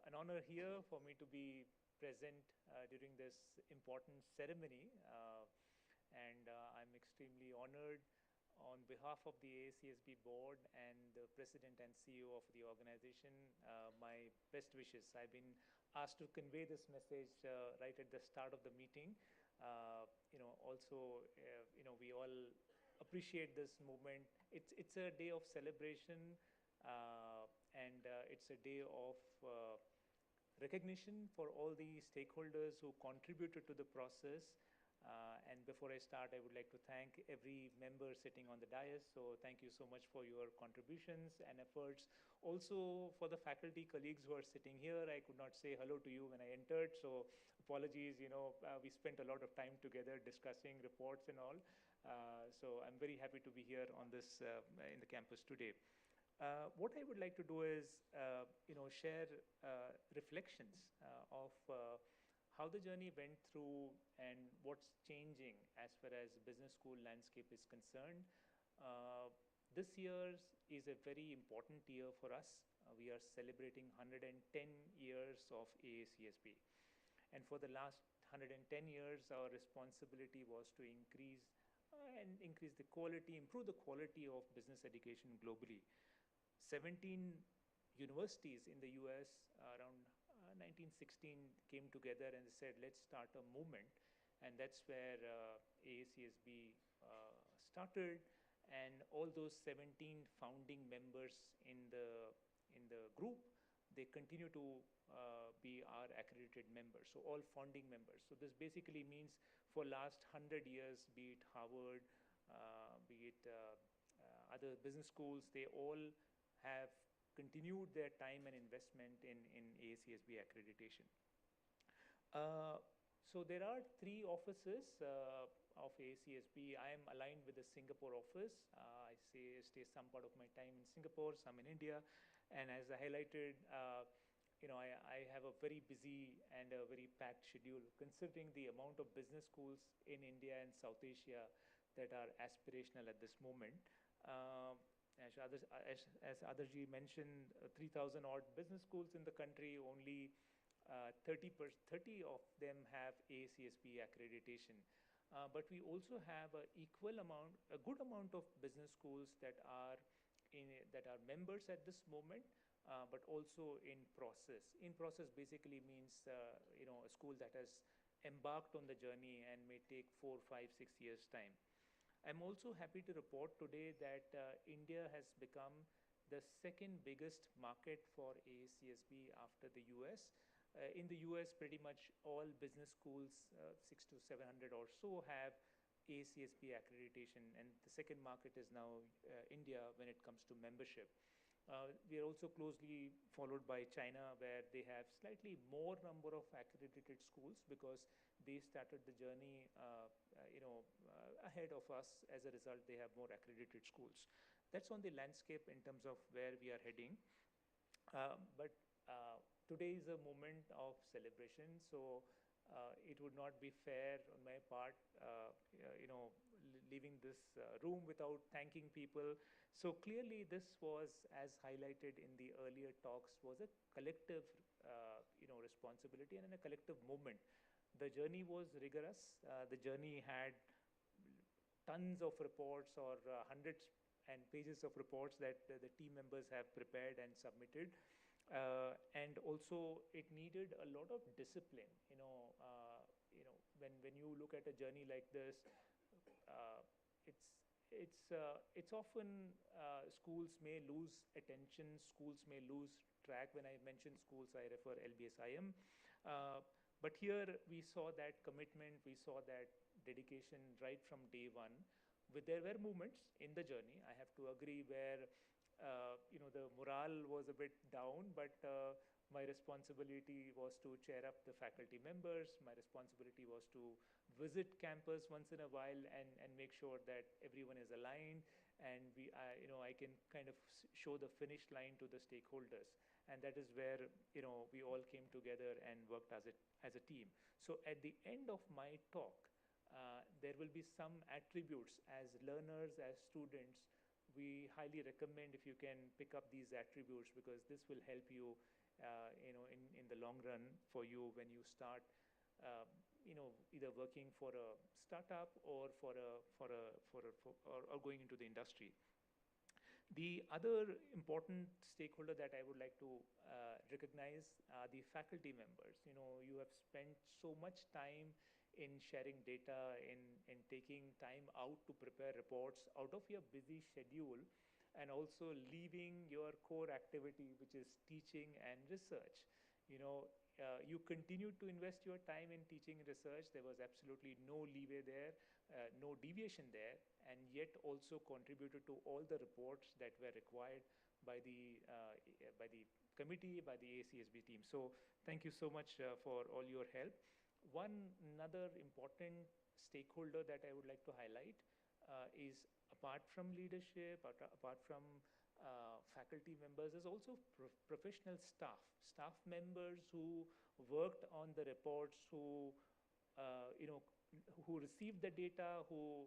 an honor here for me to be present during this important ceremony, and I'm extremely honored on behalf of the AACSB board and the president and CEO of the organization. My best wishes. I've been asked to convey this message right at the start of the meeting. Also, we all appreciate this movement. It's a day of celebration, and it's a day of recognition for all the stakeholders who contributed to the process. And before I start, I would like to thank every member sitting on the dais. So thank you so much for your contributions and efforts. Also for the faculty colleagues who are sitting here, I could not say hello to you when I entered, so apologies. We spent a lot of time together discussing reports and all. So I'm very happy to be here on this in the campus today. What I would like to do is, share reflections of how the journey went through and what's changing as far as business school landscape is concerned. This year is a very important year for us. We are celebrating 110 years of AACSB. And for the last 110 years, our responsibility was to increase the quality, improve the quality of business education globally. 17 universities in the US around 1916 came together and said, let's start a movement. And that's where AACSB started. And all those 17 founding members in the group, they continue to be our accredited members, so all founding members. So this basically means for last 100 years, be it Harvard, be it other business schools, they all have continued their time and investment in AACSB accreditation. So there are 3 offices of AACSB. I am aligned with the Singapore office. I stay some part of my time in Singapore, some in India. And as I highlighted, I have a very busy and a very packed schedule, considering the amount of business schools in India and South Asia that are aspirational at this moment. As Adarji mentioned, 3,000 odd business schools in the country, only 30 of them have AACSB accreditation. But we also have a good amount of business schools that are members at this moment, but also in process. In process basically means a school that has embarked on the journey and may take 4, 5, 6 years time. I'm also happy to report today that India has become the second biggest market for AACSB after the US. In the US, pretty much all business schools, 600 to 700 or so, have AACSB accreditation, and the second market is now India when it comes to membership. We are also closely followed by China, where they have slightly more number of accredited schools because they started the journey ahead of us. As a result, they have more accredited schools. That's on the landscape in terms of where we are heading. But today is a moment of celebration, so it would not be fair on my part, leaving this room without thanking people. So clearly this was, as highlighted in the earlier talks, was a collective responsibility and a collective movement. The journey was rigorous. The journey had tons of reports, or hundreds and pages of reports that the team members have prepared and submitted. And also it needed a lot of discipline. When you look at a journey like this, it's often schools may lose attention, schools may lose track. When I mention schools, I refer LBSIM. But here we saw that commitment, we saw that dedication right from day one. There were moments in the journey, I have to agree, where the morale was a bit down, but my responsibility was to cheer up the faculty members. My responsibility was to visit campus once in a while and make sure that everyone is aligned, and I can kind of show the finish line to the stakeholders. And that is where we all came together and worked as a team. So at the end of my talk, there will be some attributes as learners, as students. We highly recommend if you can pick up these attributes, because this will help you, in the long run for you when you start, either working for a startup or or going into the industry. The other important stakeholder that I would like to recognize are the faculty members. You have spent so much time in sharing data, in taking time out to prepare reports out of your busy schedule, and also leaving your core activity, which is teaching and research. You continued to invest your time in teaching and research. There was absolutely no leeway there, no deviation there, and yet also contributed to all the reports that were required by the committee, by the AACSB team. So thank you so much for all your help. Another important stakeholder that I would like to highlight is, apart from leadership, apart from faculty members, is also professional staff members who worked on the reports, who received the data, who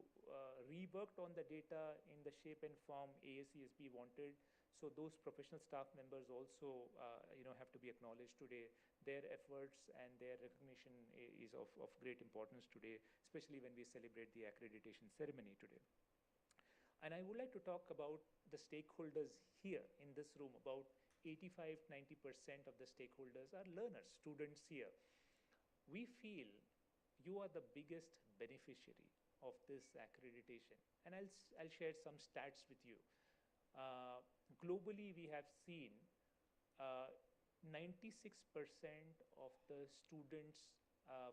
reworked on the data in the shape and form AACSB wanted. So those professional staff members also have to be acknowledged today. Their efforts and their recognition is of great importance today, especially when we celebrate the accreditation ceremony today. And I would like to talk about the stakeholders here in this room. About 85–90% of the stakeholders are learners, students here. We feel you are the biggest beneficiary of this accreditation. And I'll share some stats with you. Globally, we have seen 96% of the students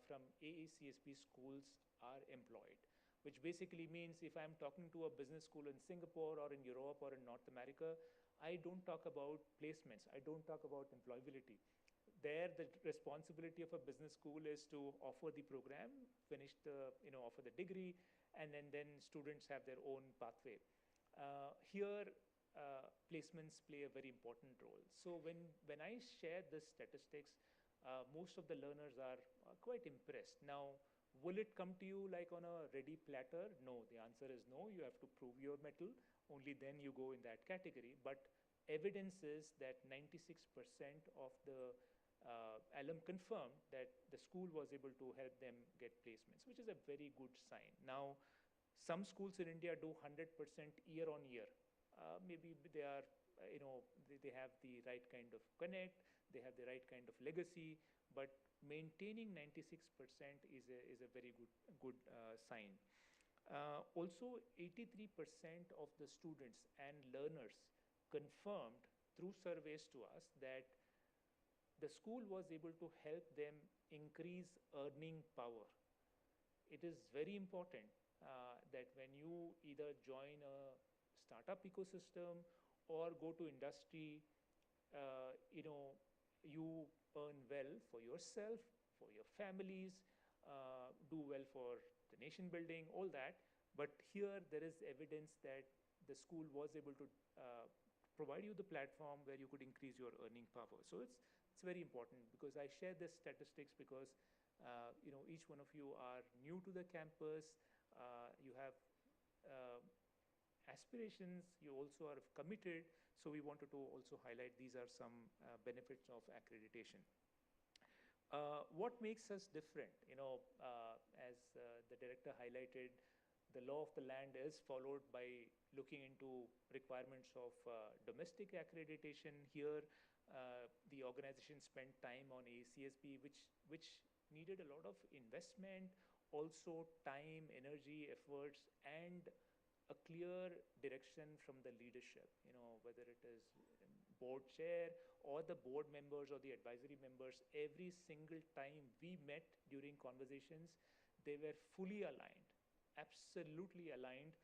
from AACSB schools are employed, which basically means if I'm talking to a business school in Singapore or in Europe or in North America, I don't talk about placements. I don't talk about employability. there the responsibility of a business school is to offer the program, finish the, offer the degree, and then students have their own pathway. Here, placements play a very important role. So when I share this statistics, most of the learners are quite impressed. Now, will it come to you like on a ready platter? No, the answer is no. You have to prove your mettle. Only then you go in that category. But evidence is that 96% of the alum confirmed that the school was able to help them get placements, which is a very good sign. Now, some schools in India do 100% year on year. Maybe they are, they have the right kind of connect, they have the right kind of legacy, but maintaining 96% is a very good sign. Also, 83% of the students and learners confirmed through surveys to us that the school was able to help them increase earning power. It is very important that when you either join a startup ecosystem or go to industry, you earn well for yourself, for your families, do well for the nation building, all that. But here there is evidence that the school was able to provide you the platform where you could increase your earning power. So it's very important, because I share this statistics because each one of you are new to the campus. You have aspirations, you also are committed, so we wanted to also highlight these are some benefits of accreditation. What makes us different? As the director highlighted, the law of the land is followed by looking into requirements of domestic accreditation. Here, the organization spent time on AACSB, which needed a lot of investment, also time, energy, efforts, and a clear direction from the leadership, whether it is board chair or the board members or the advisory members. Every single time we met during conversations, they were fully aligned, absolutely aligned,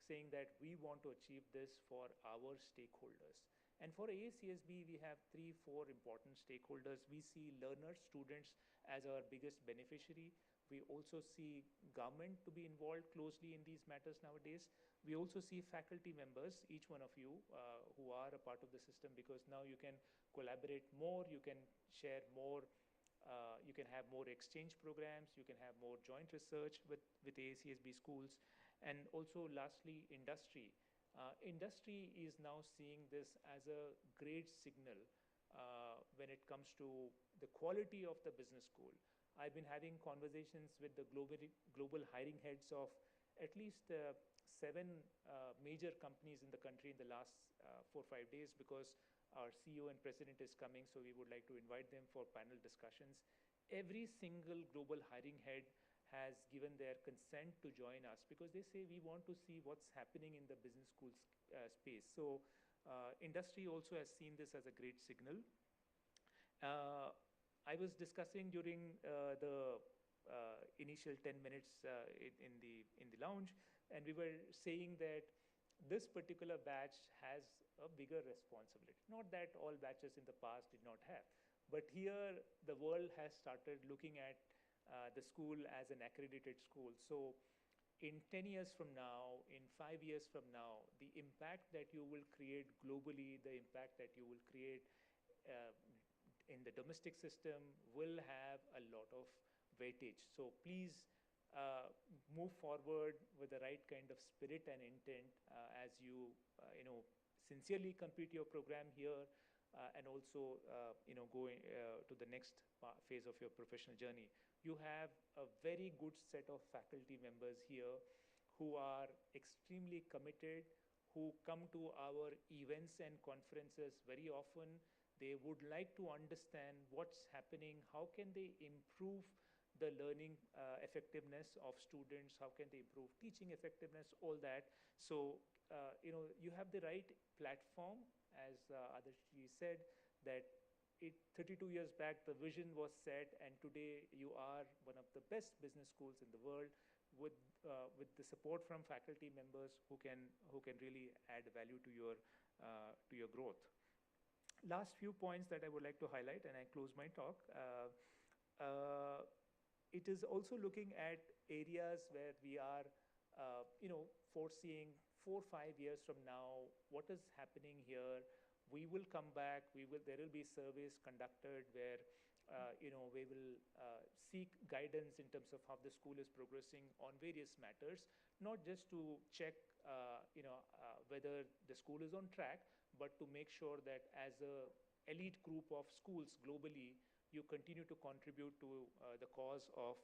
saying that we want to achieve this for our stakeholders. And for AACSB, we have 3-4 important stakeholders. We see learners, students as our biggest beneficiary. We also see government to be involved closely in these matters nowadays. We also see faculty members, each one of you who are a part of the system, because now you can collaborate more, you can share more, you can have more exchange programs, you can have more joint research with AACSB schools. And also lastly, industry. Industry is now seeing this as a great signal when it comes to the quality of the business school. I've been having conversations with the global hiring heads of at least 7 major companies in the country in the last 4-5 days, because our CEO and president is coming, so we would like to invite them for panel discussions. Every single global hiring head has given their consent to join us, because they say we want to see what's happening in the business schools space. So industry also has seen this as a great signal. I was discussing during the initial 10 minutes in the lounge, and we were saying that this particular batch has a bigger responsibility. Not that all batches in the past did not have, but here the world has started looking at the school as an accredited school. So in 10 years from now, in 5 years from now, the impact that you will create globally, the impact that you will create in the domestic system will have a lot of weightage. So please move forward with the right kind of spirit and intent as you sincerely complete your program here and also go to the next phase of your professional journey. You have a very good set of faculty members here who are extremely committed, who come to our events and conferences very often. They would like to understand what's happening, how can they improve the learning effectiveness of students, how can they improve teaching effectiveness, all that. So, you have the right platform, as Adarshi said, that 32 years back, the vision was set, and today you are one of the best business schools in the world with the support from faculty members who can really add value to your growth. Last few points that I would like to highlight, and I close my talk. Uh, it is also looking at areas where we are, foreseeing 4 or 5 years from now, what is happening here. We will come back. There will be surveys conducted where, we will seek guidance in terms of how the school is progressing on various matters, not just to check, whether the school is on track, but to make sure that as a elite group of schools globally, you continue to contribute to the cause of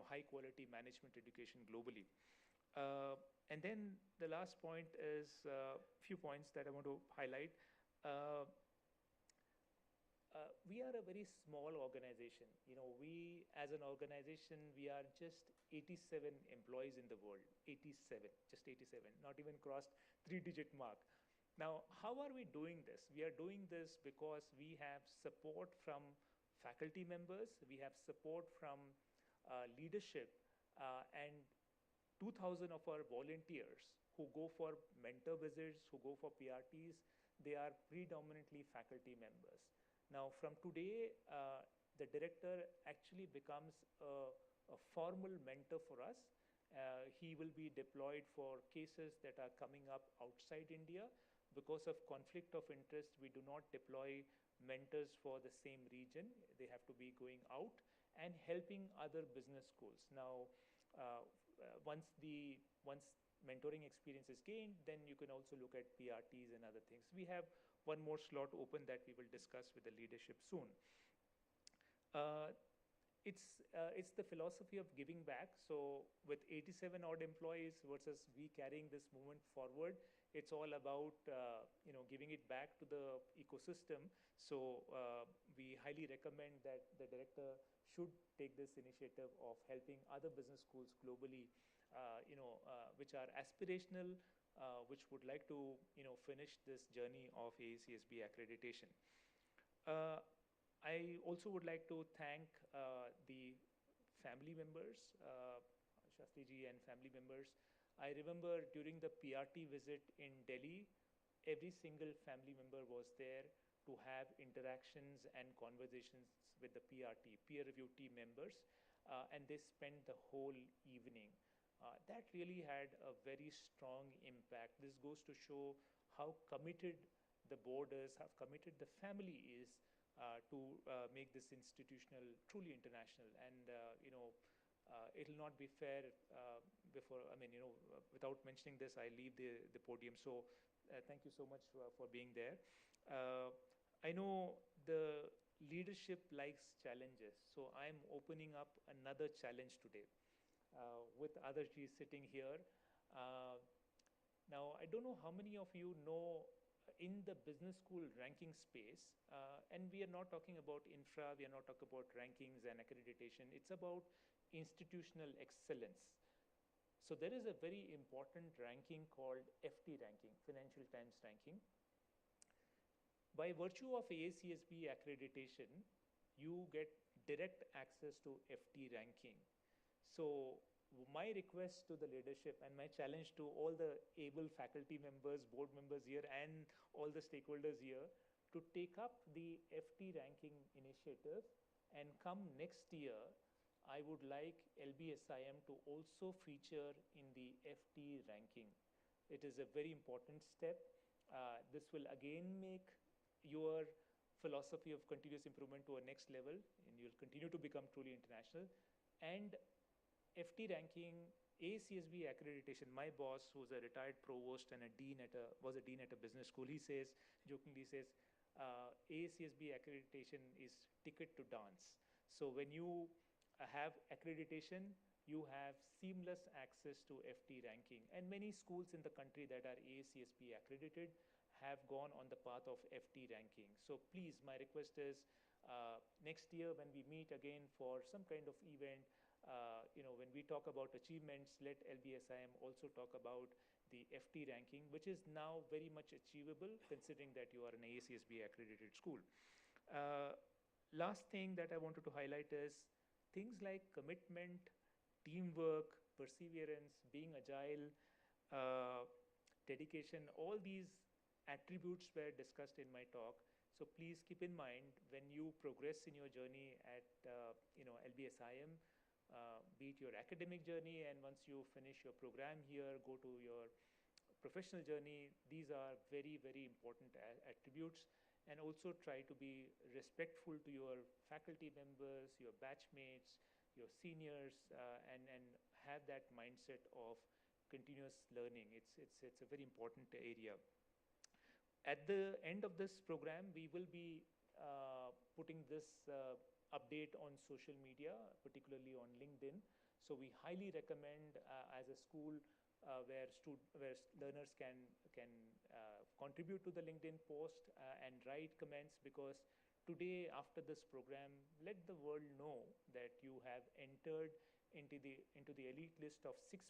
high quality management education globally. And then the last point is a few points that I want to highlight. Uh, we are a very small organization. We as an organization, we are just 87 employees in the world. 87, just 87, not even crossed 3-digit mark. Now, how are we doing this? We are doing this because we have support from faculty members, we have support from leadership, and 2,000 of our volunteers who go for mentor visits, who go for PRTs, they are predominantly faculty members. Now, from today, the director actually becomes a formal mentor for us. He will be deployed for cases that are coming up outside India. Because of conflict of interest, we do not deploy mentors for the same region. They have to be going out and helping other business schools. Now, once mentoring experience is gained, then you can also look at PRTs and other things. We have one more slot open that we will discuss with the leadership soon. It's the philosophy of giving back. So with 87 odd employees versus we carrying this movement forward, it's all about giving it back to the ecosystem. So we highly recommend that the director should take this initiative of helping other business schools globally, which are aspirational, which would like to finish this journey of AACSB accreditation. I also would like to thank the family members, Shastriji and family members. I remember during the PRT visit in Delhi, every single family member was there to have interactions and conversations with the PRT, peer review team members, and they spent the whole evening. That really had a very strong impact. This goes to show how committed the board is, how committed the family is to make this institutional truly international. And it'll not be fair without mentioning this, I leave the podium. So thank you so much for being there. I know the leadership likes challenges, so I'm opening up another challenge today with Adarshi sitting here. Now, I don't know how many of you know in the business school ranking space, and we are not talking about infra, we are not talking about rankings and accreditation, it's about institutional excellence. So there is a very important ranking called FT ranking, Financial Times ranking. By virtue of AACSB accreditation, you get direct access to FT ranking. So my request to the leadership and my challenge to all the able faculty members, board members here, and all the stakeholders here to take up the FT ranking initiative, and come next year, I would like LBSIM to also feature in the FT ranking. It is a very important step. This will again make your philosophy of continuous improvement to a next level, and you'll continue to become truly international. And FT ranking, AACSB accreditation, my boss, who's a retired provost and was a dean at a business school, he says, jokingly says, AACSB accreditation is ticket to dance. So when you have accreditation, you have seamless access to FT ranking. And many schools in the country that are AACSB accredited have gone on the path of FT ranking. So please, my request is, next year when we meet again for some kind of event, when we talk about achievements, let LBSIM also talk about the FT ranking, which is now very much achievable considering that you are an AACSB accredited school. Last thing that I wanted to highlight is things like commitment, teamwork, perseverance, being agile, dedication, all these attributes were discussed in my talk. So please keep in mind when you progress in your journey at LBSIM, be it your academic journey, and once you finish your program here, go to your professional journey, these are very, very important attributes. And also try to be respectful to your faculty members, your batchmates, your seniors, and have that mindset of continuous learning. It's a very important area. At the end of this program, we will be putting this update on social media, particularly on LinkedIn. So we highly recommend, as a school, where learners can contribute to the LinkedIn post and write comments, because today, after this program, let the world know that you have entered into the elite list of 6%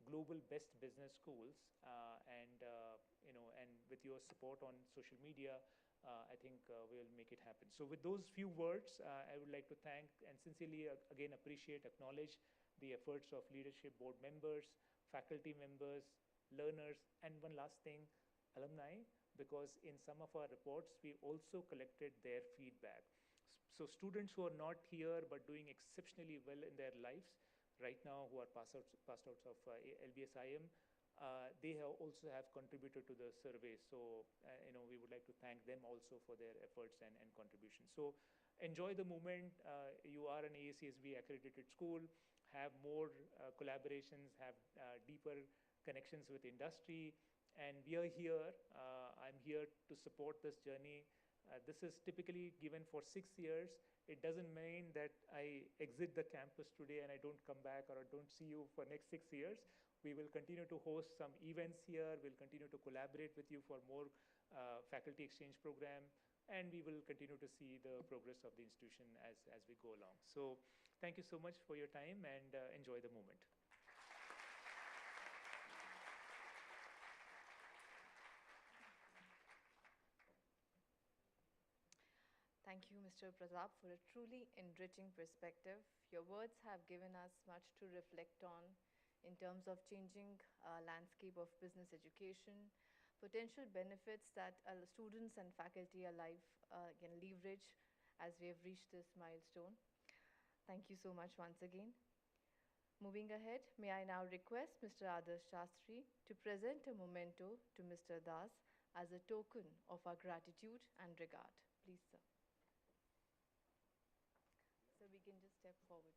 global best business schools, and with your support on social media, I think we'll make it happen. So with those few words, I would like to thank and sincerely again appreciate, acknowledge the efforts of leadership board members, faculty members, learners, and one last thing, alumni, because in some of our reports, we also collected their feedback. So students who are not here but doing exceptionally well in their lives right now, who are passed outs of LBSIM, they also have contributed to the survey. So we would like to thank them also for their efforts and contributions. So enjoy the moment. You are an AACSB accredited school. Have more collaborations, have deeper connections with industry, and we are here. I'm here to support this journey. This is typically given for 6 years. It doesn't mean that I exit the campus today and I don't come back or I don't see you for next 6 years. We will continue to host some events here. We'll continue to collaborate with you for more faculty exchange program, and we will continue to see the progress of the institution as we go along. So thank you so much for your time, and enjoy the moment. Thank you, Mr. Pratap, for a truly enriching perspective. Your words have given us much to reflect on in terms of changing landscape of business education, potential benefits that students and faculty alike can leverage as we have reached this milestone. Thank you so much once again. Moving ahead, may I now request Mr. Adarsh Shastri to present a memento to Mr. Das as a token of our gratitude and regard. Please, sir. So we can just step forward.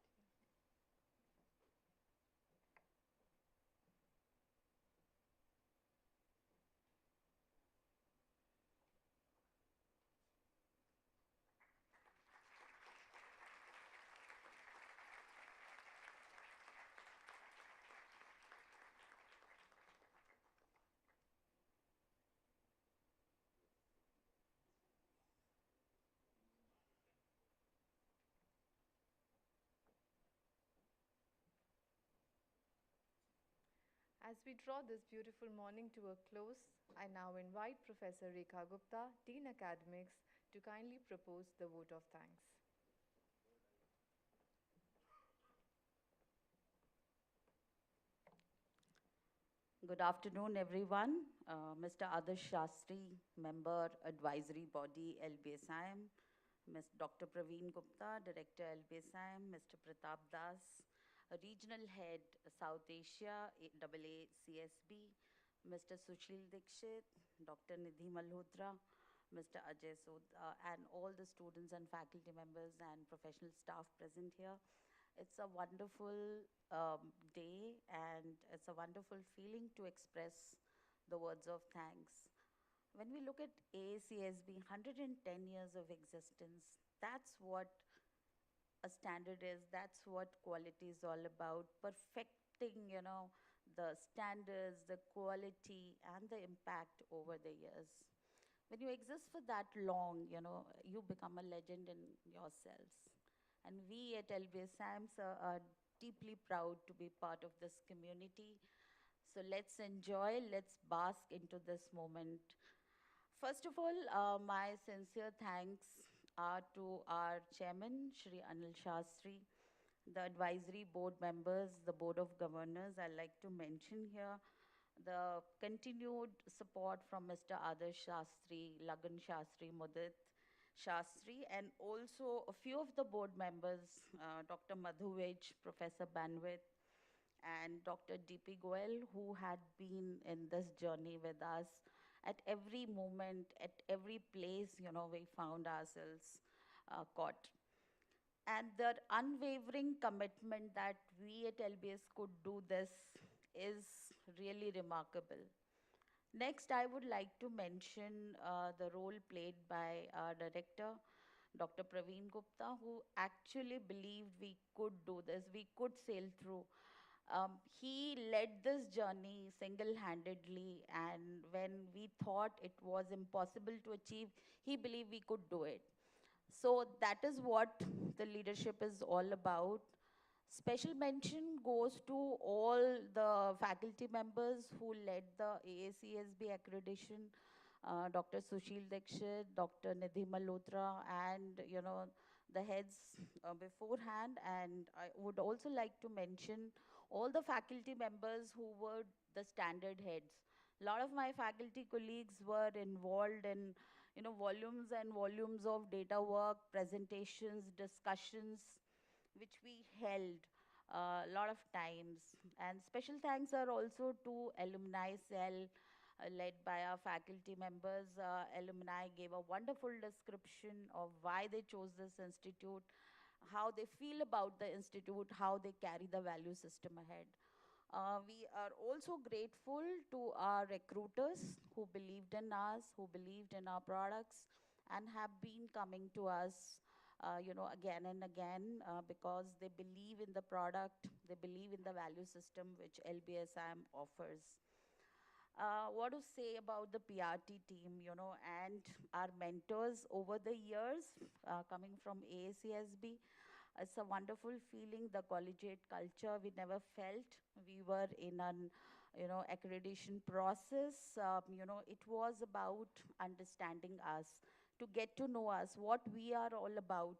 As we draw this beautiful morning to a close, I now invite Professor Rekha Gupta, Dean Academics, to kindly propose the vote of thanks. Good afternoon, everyone. Mr. Adarsh Shastri, Member Advisory Body, LBSIM, Ms. Dr. Praveen Gupta, Director, LBSIM, Mr. Pratap Das, Regional Head, South Asia, AACSB, Mr. Sushil Dikshit, Dr. Nidhi Malhotra, Mr. Ajay Sod, and all the students and faculty members and professional staff present here. It's a wonderful day, and it's a wonderful feeling to express the words of thanks. When we look at AACSB, 110 years of existence, that's what a standard is, that's what quality is all about, perfecting, the standards, the quality, and the impact over the years. When you exist for that long, you become a legend in yourselves. And we at LBSIM are deeply proud to be part of this community. So let's enjoy, let's bask into this moment. First of all, my sincere thanks are to our chairman, Shri Anil Shastri, the advisory board members, the board of governors. I like to mention here the continued support from Mr. Adarsh Shastri, Lagan Shastri, Mudit Shastri, and also a few of the board members, Dr. Madhu Vij, Professor Banwit, and Dr. D.P. Goel, who had been in this journey with us at every moment, at every place, we found ourselves caught. And their unwavering commitment that we at LBS could do this is really remarkable. Next, I would like to mention the role played by our director, Dr. Praveen Gupta, who actually believed we could do this, we could sail through. He led this journey single-handedly, and when we thought it was impossible to achieve, he believed we could do it. So that is what the leadership is all about. Special mention goes to all the faculty members who led the AACSB Accreditation, Dr. Sushil Dikshit, Dr. Nidhi Malhotra, and the heads beforehand. And I would also like to mention all the faculty members who were the standard heads. A lot of my faculty colleagues were involved in volumes and volumes of data work, presentations, discussions, which we held a lot of times. And special thanks are also to alumni cell led by our faculty members. Alumni gave a wonderful description of why they chose this institute, how they feel about the institute, how they carry the value system ahead. We are also grateful to our recruiters who believed in us, who believed in our products, and have been coming to us, again and again because they believe in the product, they believe in the value system which LBSIM offers. What to say about the PRT team, and our mentors over the years coming from AACSB. It's a wonderful feeling, the collegiate culture. We never felt we were in an, accreditation process. It was about understanding us, to get to know us, what we are all about.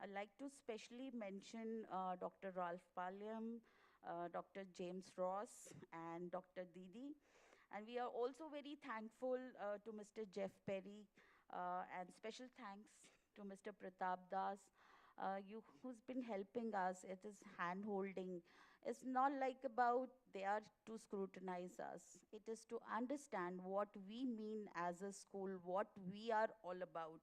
I'd like to specially mention Dr. Ralph Palyam, Dr. James Ross, and Dr. Didi. And we are also very thankful to Mr. Jeff Perry, and special thanks to Mr. Pratap Das, who's been helping us. It is hand-holding. It's not like about they are to scrutinize us. It is to understand what we mean as a school, what we are all about.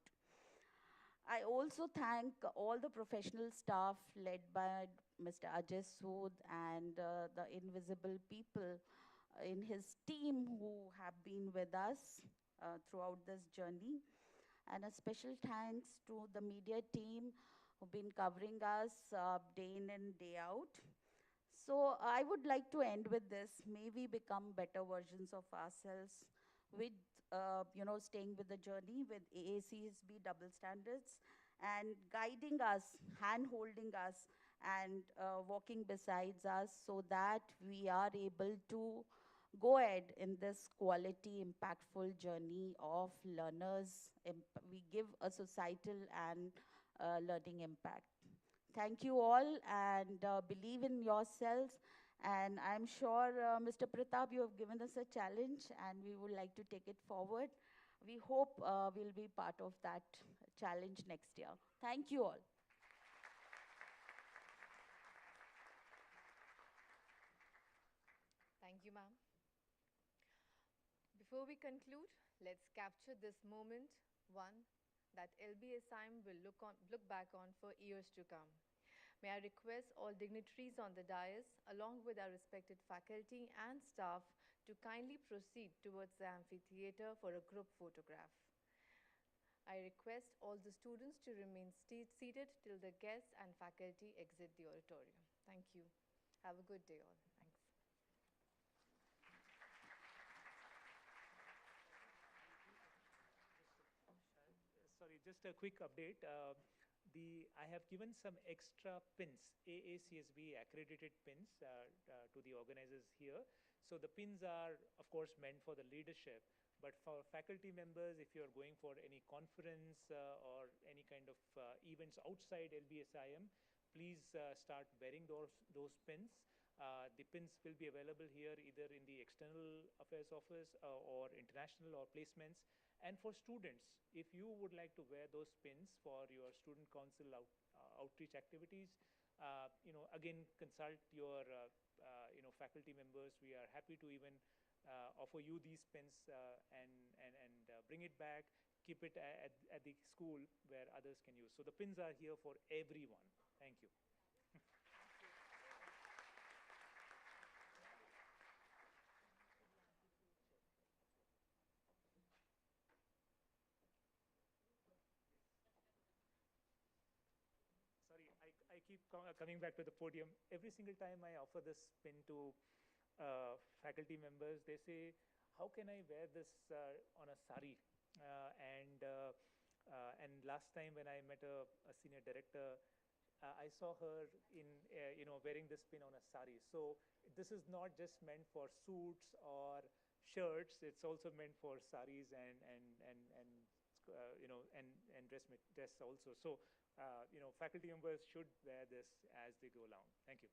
I also thank all the professional staff led by Mr. Ajay Sood and the invisible people in his team who have been with us throughout this journey. And a special thanks to the media team who've been covering us day in and day out. So I would like to end with this. May we become better versions of ourselves with, staying with the journey with AACSB double standards and guiding us, hand-holding us, and walking besides us so that we are able to go ahead in this quality, impactful journey of learners. We give a societal and learning impact. Thank you all, and believe in yourselves. And I'm sure, Mr. Pratap, you have given us a challenge, and we would like to take it forward. We hope we'll be part of that challenge next year. Thank you all. Thank you, ma'am. Before we conclude, let's capture this moment, one that LBSIM will look back on for years to come. May I request all dignitaries on the dais, along with our respected faculty and staff, to kindly proceed towards the amphitheater for a group photograph. I request all the students to remain seated till the guests and faculty exit the auditorium. Thank you. Have a good day all. Thanks. Sorry, just a quick update. I have given some extra pins, AACSB accredited pins to the organizers here. So the pins are, of course, meant for the leadership, but for faculty members, if you're going for any conference or any kind of events outside LBSIM, please start wearing those pins. The pins will be available here either in the External Affairs Office or international or placements. And for students, if you would like to wear those pins for your student council outreach activities, again, consult your faculty members. We are happy to even offer you these pins and bring it back, keep it at the school where others can use. So the pins are here for everyone. Thank you. Sorry, I keep coming back to the podium. Every single time I offer this pin to faculty members, they say, how can I wear this on a sari? And last time when I met a senior director, I saw her in wearing this pin on a sari. So this is not just meant for suits or shirts. It's also meant for saris and dress also. So faculty members should wear this as they go along. Thank you.